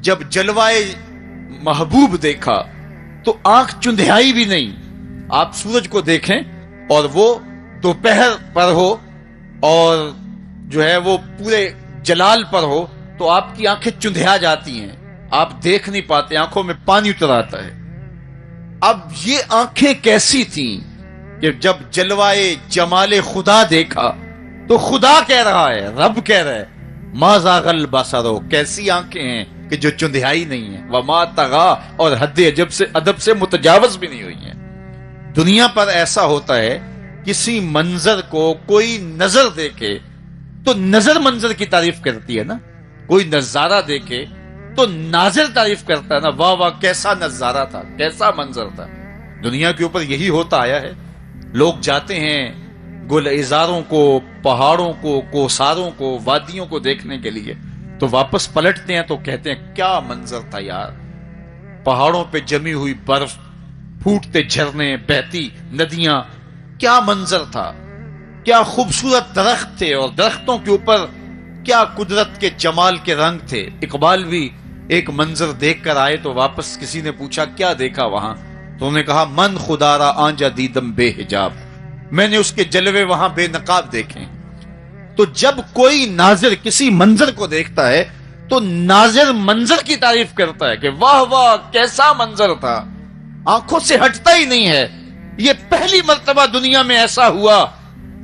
جب جلوائے محبوب دیکھا تو آنکھ چندھیائی بھی نہیں۔ آپ سورج کو دیکھیں اور وہ دوپہر پر ہو اور جو ہے وہ پورے جلال پر ہو تو آپ کی آنکھیں چندھیا جاتی ہیں، آپ دیکھ نہیں پاتے، آنکھوں میں پانی اتر آتا ہے۔ اب یہ آنکھیں کیسی تھیں کہ جب جلوائے جمال خدا دیکھا تو خدا کہہ رہا ہے، رب کہہ رہا ہے ما زاغ البصر، کیسی آنکھیں ہیں کہ جو چندھیائی نہیں ہیں، وما طغى، اور حد ادب سے متجاوز بھی نہیں ہوئی ہیں۔ دنیا پر ایسا ہوتا ہے، کسی منظر کو کوئی نظر دیکھے تو نظر منظر کی تعریف کرتی ہے نا، کوئی نظارہ دیکھے تو ناظر تعریف کرتا ہے نا، واہ واہ کیسا نظارہ تھا، کیسا منظر تھا۔ دنیا کے اوپر یہی ہوتا آیا ہے، لوگ جاتے ہیں گلزاروں کو، پہاڑوں کو، کوساروں کو، وادیوں کو دیکھنے کے لیے، تو واپس پلٹتے ہیں تو کہتے ہیں کیا منظر تھا یار، پہاڑوں پہ جمی ہوئی برف، پھوٹتے جھرنے، بہتی ندیاں، کیا منظر تھا، کیا خوبصورت درخت تھے، اور درختوں کے اوپر کیا قدرت کے جمال کے رنگ تھے۔ اقبال بھی ایک منظر دیکھ کر آئے تو واپس کسی نے پوچھا کیا دیکھا وہاں، تو انہوں نے کہا من خدا را آنجا دیدم بے حجاب، میں نے اس کے جلوے وہاں بے نقاب دیکھے۔ تو جب کوئی ناظر کسی منظر کو دیکھتا ہے تو ناظر منظر کی تعریف کرتا ہے کہ واہ واہ کیسا منظر تھا، آنکھوں سے ہٹتا ہی نہیں ہے۔ یہ پہلی مرتبہ دنیا میں ایسا ہوا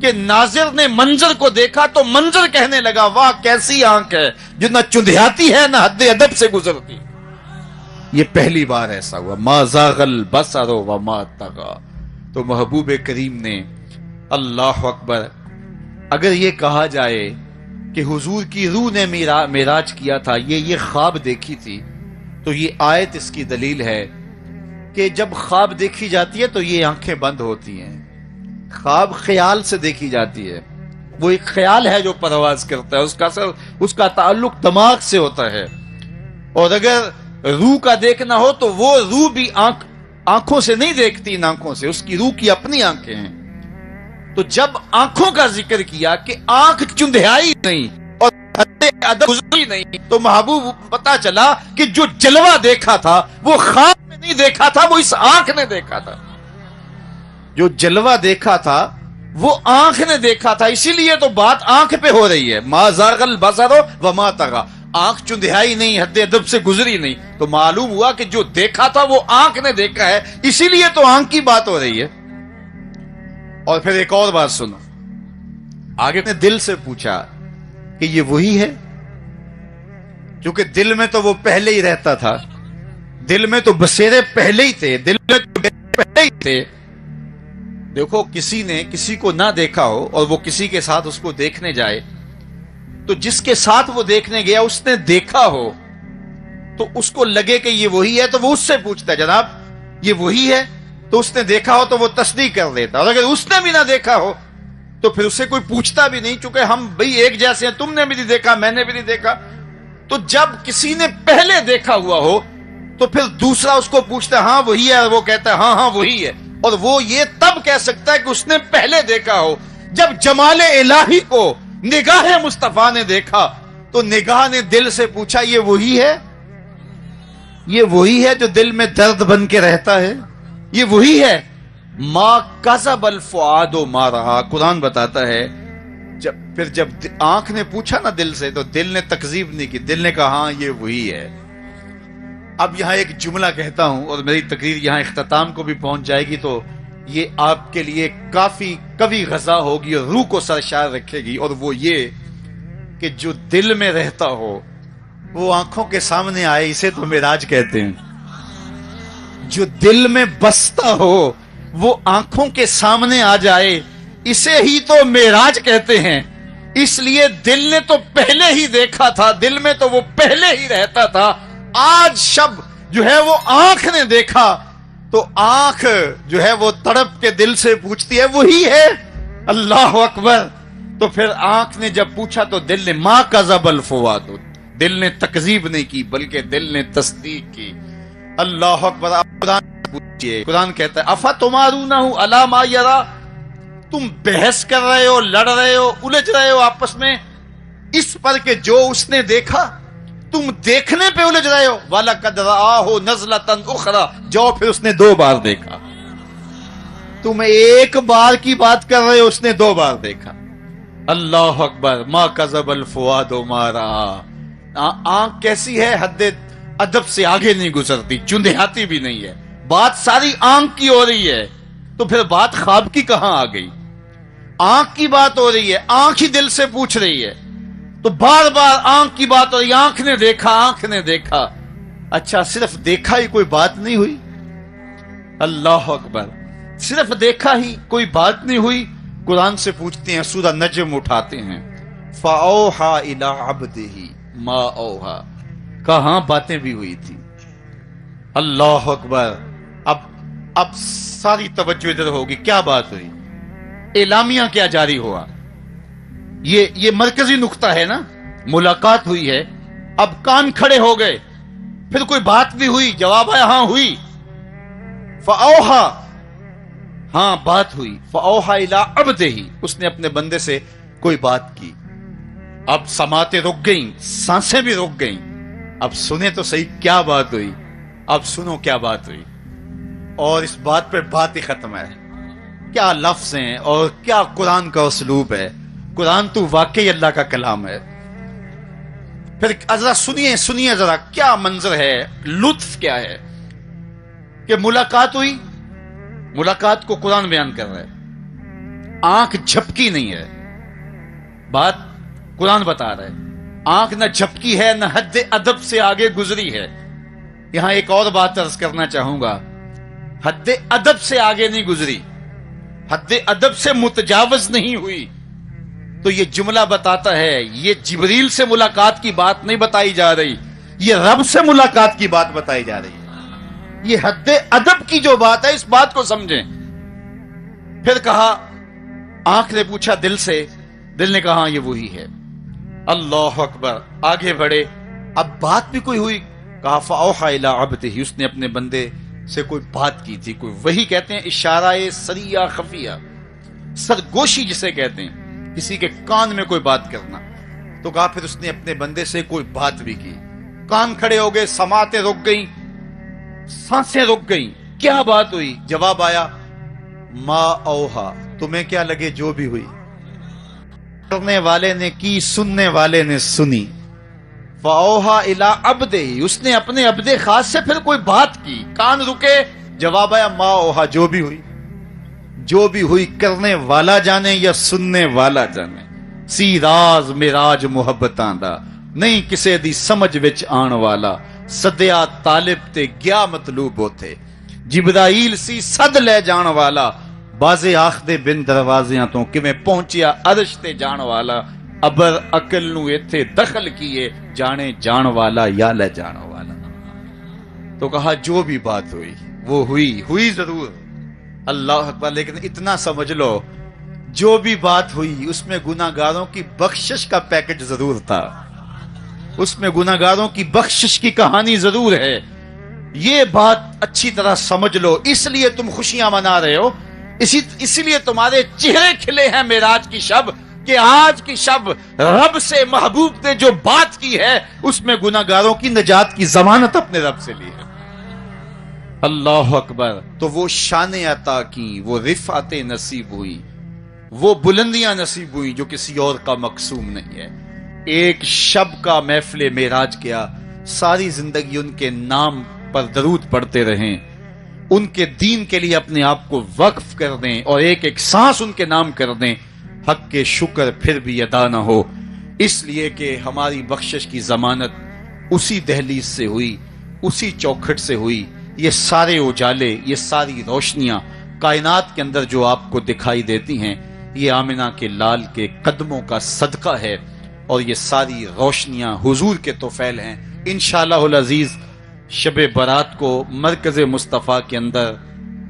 کہ ناظر نے منظر کو دیکھا تو منظر کہنے لگا واہ کیسی آنکھ ہے جو نہ چندھیاتی ہے نہ حد ادب سے گزرتی۔ یہ پہلی بار ایسا ہوا، ما زاغ البصر وما طغى۔ تو محبوب کریم نے، اللہ اکبر، اگر یہ کہا جائے کہ حضور کی روح نے معراج کیا تھا، یہ خواب دیکھی تھی، تو یہ آیت اس کی دلیل ہے کہ جب خواب دیکھی جاتی ہے تو یہ آنکھیں بند ہوتی ہیں۔ خواب خیال سے دیکھی جاتی ہے، وہ ایک خیال ہے جو پرواز کرتا ہے، اس کا تعلق دماغ سے ہوتا ہے، اور اگر روح کا دیکھنا ہو تو وہ روح بھی آنکھوں سے نہیں دیکھتی، ان آنکھوں سے، اس کی روح کی اپنی آنکھیں ہیں۔ تو جب آنکھوں کا ذکر کیا کہ آنکھ چندھیائی نہیں اور حد ادب گزری نہیں، تو محبوب پتا چلا کہ جو جلوہ دیکھا تھا وہ خواب میں نہیں دیکھا تھا، وہ اس آنکھ نے دیکھا تھا۔ جو جلوہ دیکھا تھا وہ آنکھ نے دیکھا تھا، اسی لیے تو بات آنکھ پہ ہو رہی ہے، ما زاغ البصر وما طغى، آنکھ چندھیائی نہیں، حد ادب سے گزری نہیں، تو معلوم ہوا کہ جو دیکھا تھا وہ آنکھ نے دیکھا ہے، اسی لیے تو آنکھ کی بات ہو رہی ہے۔ اور پھر ایک اور بات سنو، آگے نے دل سے پوچھا کہ یہ وہی ہے، کیونکہ دل میں تو وہ پہلے ہی رہتا تھا، دل میں تو بسیرے پہلے ہی تھے، دل میں تو پہلے ہی تھے۔ دیکھو کسی نے کسی کو نہ دیکھا ہو اور وہ کسی کے ساتھ اس کو دیکھنے جائے، تو جس کے ساتھ وہ دیکھنے گیا اس نے دیکھا ہو تو اس کو لگے کہ یہ وہی ہے، تو وہ اس سے پوچھتا ہے جناب یہ وہی ہے، تو اس نے دیکھا ہو تو وہ تصدیق کر لیتا، اور اگر اس نے بھی نہ دیکھا ہو تو پھر اس سے کوئی پوچھتا بھی نہیں، چونکہ ہم بھئی ایک جیسے ہیں، تم نے بھی نہیں دیکھا میں نے بھی نہیں دیکھا۔ تو جب کسی نے پہلے دیکھا ہوا ہو تو پھر دوسرا اس کو پوچھتا ہے ہاں وہی ہے، اور وہ کہتا ہے ہاں ہاں وہی ہے، اور وہ یہ تب کہہ سکتا ہے کہ اس نے پہلے دیکھا ہو۔ جب جمال الہی کو نگاہ مصطفیٰ نے دیکھا تو نگاہ نے دل سے پوچھا یہ وہی ہے، یہ وہی ہے جو دل میں درد بن کے رہتا ہے، یہ وہی ہے۔ ما کذب الفؤاد ما رأى، قرآن بتاتا ہے جب آنکھ نے پوچھا نا دل سے تو دل نے تکذیب نہیں کی، دل نے کہا ہاں یہ وہی ہے۔ اب یہاں ایک جملہ کہتا ہوں اور میری تقریر یہاں اختتام کو بھی پہنچ جائے گی، تو یہ آپ کے لیے کافی کبھی غذا ہوگی اور روح کو سرشار رکھے گی، اور وہ یہ کہ جو دل میں رہتا ہو وہ آنکھوں کے سامنے آئے، اسے تو معراج کہتے ہیں۔ جو دل میں بستا ہو وہ آنکھوں کے سامنے آ جائے، اسے ہی تو معراج کہتے ہیں۔ اس لیے دل نے تو پہلے ہی دیکھا تھا، دل میں تو وہ پہلے ہی رہتا تھا۔ آج شب جو ہے وہ آنکھ نے دیکھا، تو آنکھ جو ہے وہ تڑپ کے دل سے پوچھتی ہے وہی ہے۔ اللہ اکبر۔ تو پھر آنکھ نے جب پوچھا تو دل نے ما کذب الفؤاد، دل نے تکذیب نہیں کی بلکہ دل نے تصدیق کی۔ اللہ اکبر۔ قرآن پوچھئے، قرآن کہتا ہے افتمارونہ علی ما یری، تم بحث کر رہے ہو، لڑ رہے ہو، الجھ رہے ہو آپس میں اس پر کہ جو اس نے دیکھا، تم دیکھنے پہ الجھ رہے ہو۔ وَلَقَدْ رَآهُ نَزْلَةً أُخْرَىٰ، جو پھر اس نے 2 بار دیکھا۔ تم ایک بار کی بات کر رہے ہو، اس نے 2 بار دیکھا۔ اللہ اکبر۔ ما کذب الفؤاد ما رأى۔ آنکھ کیسی ہے؟ حد ادب سے آگے نہیں گزرتی، چندیاتی بھی نہیں ہے، بات ساری آنکھ کی ہو رہی ہے، تو پھر بات خواب کی کہاں آ گئی؟ آنکھ کی بات ہو رہی ہے، آنکھ ہی دل سے پوچھ رہی ہے، تو بار بار آنکھ کی بات ہو رہی ہے۔ آنکھ نے دیکھا، آنکھ نے دیکھا۔ اچھا صرف دیکھا ہی کوئی بات نہیں ہوئی؟ اللہ اکبر۔ صرف دیکھا ہی کوئی بات نہیں ہوئی؟ قرآن سے پوچھتے ہیں، سورہ نجم اٹھاتے ہیں، فَأَوْحَىٰ إِلَىٰ عَبْدِهِ مَا أَوْحَىٰ، کہاں باتیں بھی ہوئی تھی۔ اللہ اکبر۔ اب ساری توجہ ادھر ہوگی، کیا بات ہوئی؟ اعلامیہ کیا جاری ہوا؟ یہ مرکزی نقطہ ہے نا، ملاقات ہوئی ہے، اب کان کھڑے ہو گئے، پھر کوئی بات بھی ہوئی، جواب آیا ہاں ہوئی۔ فَأَوْحَىٰ، ہاں بات ہوئی۔ فَأَوْحَىٰ إِلَىٰ عَبْدِهِ، اس نے اپنے بندے سے کوئی بات کی۔ اب سماعتیں رک گئیں، سانسیں بھی رک گئیں۔ اب سنیں تو صحیح کیا بات ہوئی، اب سنو کیا بات ہوئی۔ اور اس بات پہ بات ہی ختم ہے۔ کیا لفظ ہیں اور کیا قرآن کا اسلوب ہے۔ قرآن تو واقعی اللہ کا کلام ہے۔ پھر ذرا سنیے ذرا کیا منظر ہے، لطف کیا ہے کہ ملاقات ہوئی۔ ملاقات کو قرآن بیان کر رہا ہے، آنکھ جھپکی نہیں ہے، بات قرآن بتا رہا ہے۔ آنکھ نہ جھپکی ہے، نہ حد ادب سے آگے گزری ہے۔ یہاں ایک اور بات عرض کرنا چاہوں گا، حد ادب سے آگے نہیں گزری، حد ادب سے متجاوز نہیں ہوئی۔ تو یہ جملہ بتاتا ہے یہ جبریل سے ملاقات کی بات نہیں بتائی جا رہی، یہ رب سے ملاقات کی بات بتائی جا رہی ہے۔ یہ حد ادب کی جو بات ہے، اس بات کو سمجھیں۔ پھر کہا، آنکھ نے پوچھا دل سے، دل نے کہا یہ وہی ہے۔ اللہ اکبر۔ آگے بڑھے، اب بات بھی کوئی ہوئی، کہا فَأَوْحَىٰ إِلَىٰ عَبْدِهِ، اس نے اپنے بندے سے کوئی بات کی تھی، کوئی وہی کہتے ہیں اشارہ سریہ خفیہ، سرگوشی جسے کہتے ہیں، کسی کے کان میں کوئی بات کرنا۔ تو کہا پھر اس نے اپنے بندے سے کوئی بات بھی کی، کان کھڑے ہو گئے، سماعتیں رک گئیں، سانسیں رک گئیں۔ کیا بات ہوئی؟ جواب آیا ما اوہا، تمہیں کیا لگے جو بھی ہوئی، کرنے والے نے کی، سننے والے نے سنی۔ فَأَوْحَىٰ إِلَىٰ عَبْدِهِ، اس نے اپنے عبد خاص سے پھر کوئی بات کی، کان رکے، جواب آیا ما اوہا، جو بھی ہوئی، جو بھی ہوئی، کرنے والا جانے یا سننے والا جانے۔ سی راز میراج محبتاں دا، نہیں کسے دی سمجھ وچ آن والا، سدیا طالب تے گیا مطلوب ہوتے، جبرائیل سی صد لے جان والا، بازے آخ دے بن دروازیاں تو کمیں پہنچیا عرش تے جان والا، ابر عقل نو ایتھے دخل کیے، جانے جان والا یا لے جان والا۔ تو کہا جو بھی بات ہوئی وہ ہوئی ضرور، اللہ اکبر، لیکن اتنا سمجھ لو جو بھی بات ہوئی اس میں گناہگاروں کی بخشش کا پیکج ضرور تھا، اس میں گناہگاروں کی بخشش کی کہانی ضرور ہے۔ یہ بات اچھی طرح سمجھ لو، اس لیے تم خوشیاں منا رہے ہو، اسی لیے تمہارے چہرے کھلے ہیں معراج کی شب، کہ آج کی شب رب سے محبوب نے جو بات کی ہے اس میں گناہگاروں کی نجات کی ضمانت اپنے رب سے لی ہے۔ اللہ اکبر۔ تو وہ شان عطا کی، وہ رفعت نصیب ہوئی، وہ بلندیاں نصیب ہوئی جو کسی اور کا مقسوم نہیں ہے. ایک شب کا محفل معراج کیا، ساری زندگی ان کے نام پر درود پڑھتے رہیں، ان کے دین کے لیے اپنے آپ کو وقف کر دیں اور ایک ایک سانس ان کے نام کر دیں. حق کے شکر پھر بھی ادا نہ ہو، اس لیے کہ ہماری بخشش کی ضمانت اسی دہلیز سے ہوئی، اسی چوکھٹ سے ہوئی. یہ سارے اجالے، یہ ساری روشنیاں کائنات کے اندر جو آپ کو دکھائی دیتی ہیں، یہ آمنہ کے لال کے قدموں کا صدقہ ہے، اور یہ ساری روشنیاں حضور کے طفیل ہیں. انشاءاللہ العزیز شب برات کو مرکز مصطفیٰ کے اندر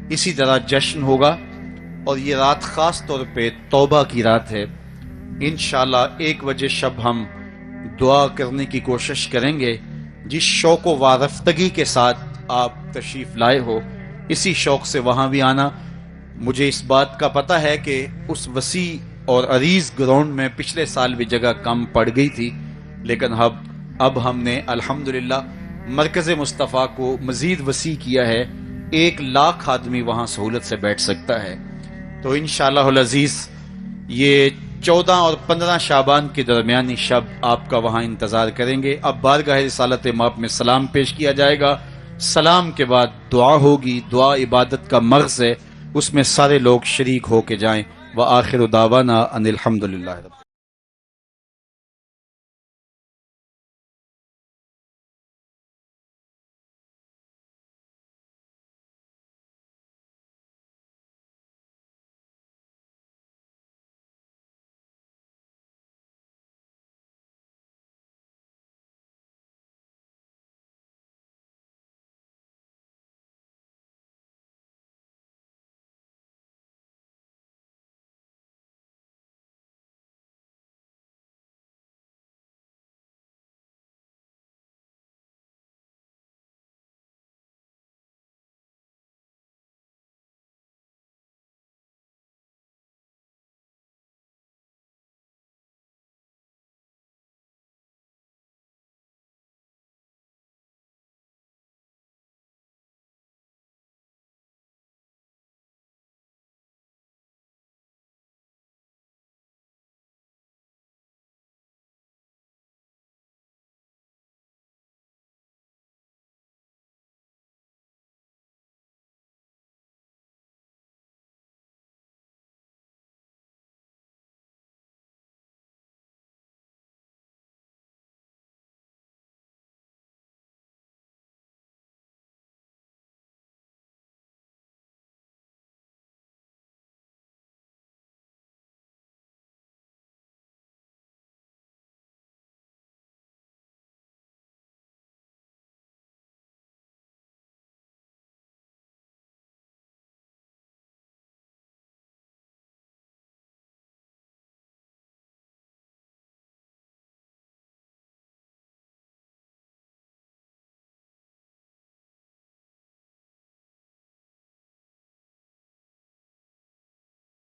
اسی طرح جشن ہوگا، اور یہ رات خاص طور پہ توبہ کی رات ہے. انشاءاللہ 1 بجے شب ہم دعا کرنے کی کوشش کریں گے. جس شوق و وارفتگی کے ساتھ آپ تشریف لائے ہو، اسی شوق سے وہاں بھی آنا. مجھے اس بات کا پتہ ہے کہ اس وسیع اور عریض گراؤنڈ میں پچھلے سال بھی جگہ کم پڑ گئی تھی، لیکن اب ہم نے الحمدللہ مرکز مصطفیٰ کو مزید وسیع کیا ہے. 1 لاکھ آدمی وہاں سہولت سے بیٹھ سکتا ہے. تو انشاءاللہ العزیز یہ 14 اور 15 شعبان کے درمیانی شب آپ کا وہاں انتظار کریں گے. اب بارگاہ رسالت مآب میں سلام پیش کیا جائے گا، سلام کے بعد دعا ہوگی. دعا عبادت کا مغز ہے، اس میں سارے لوگ شریک ہو کے جائیں. وآخر دعوانا ان الحمدللہ رب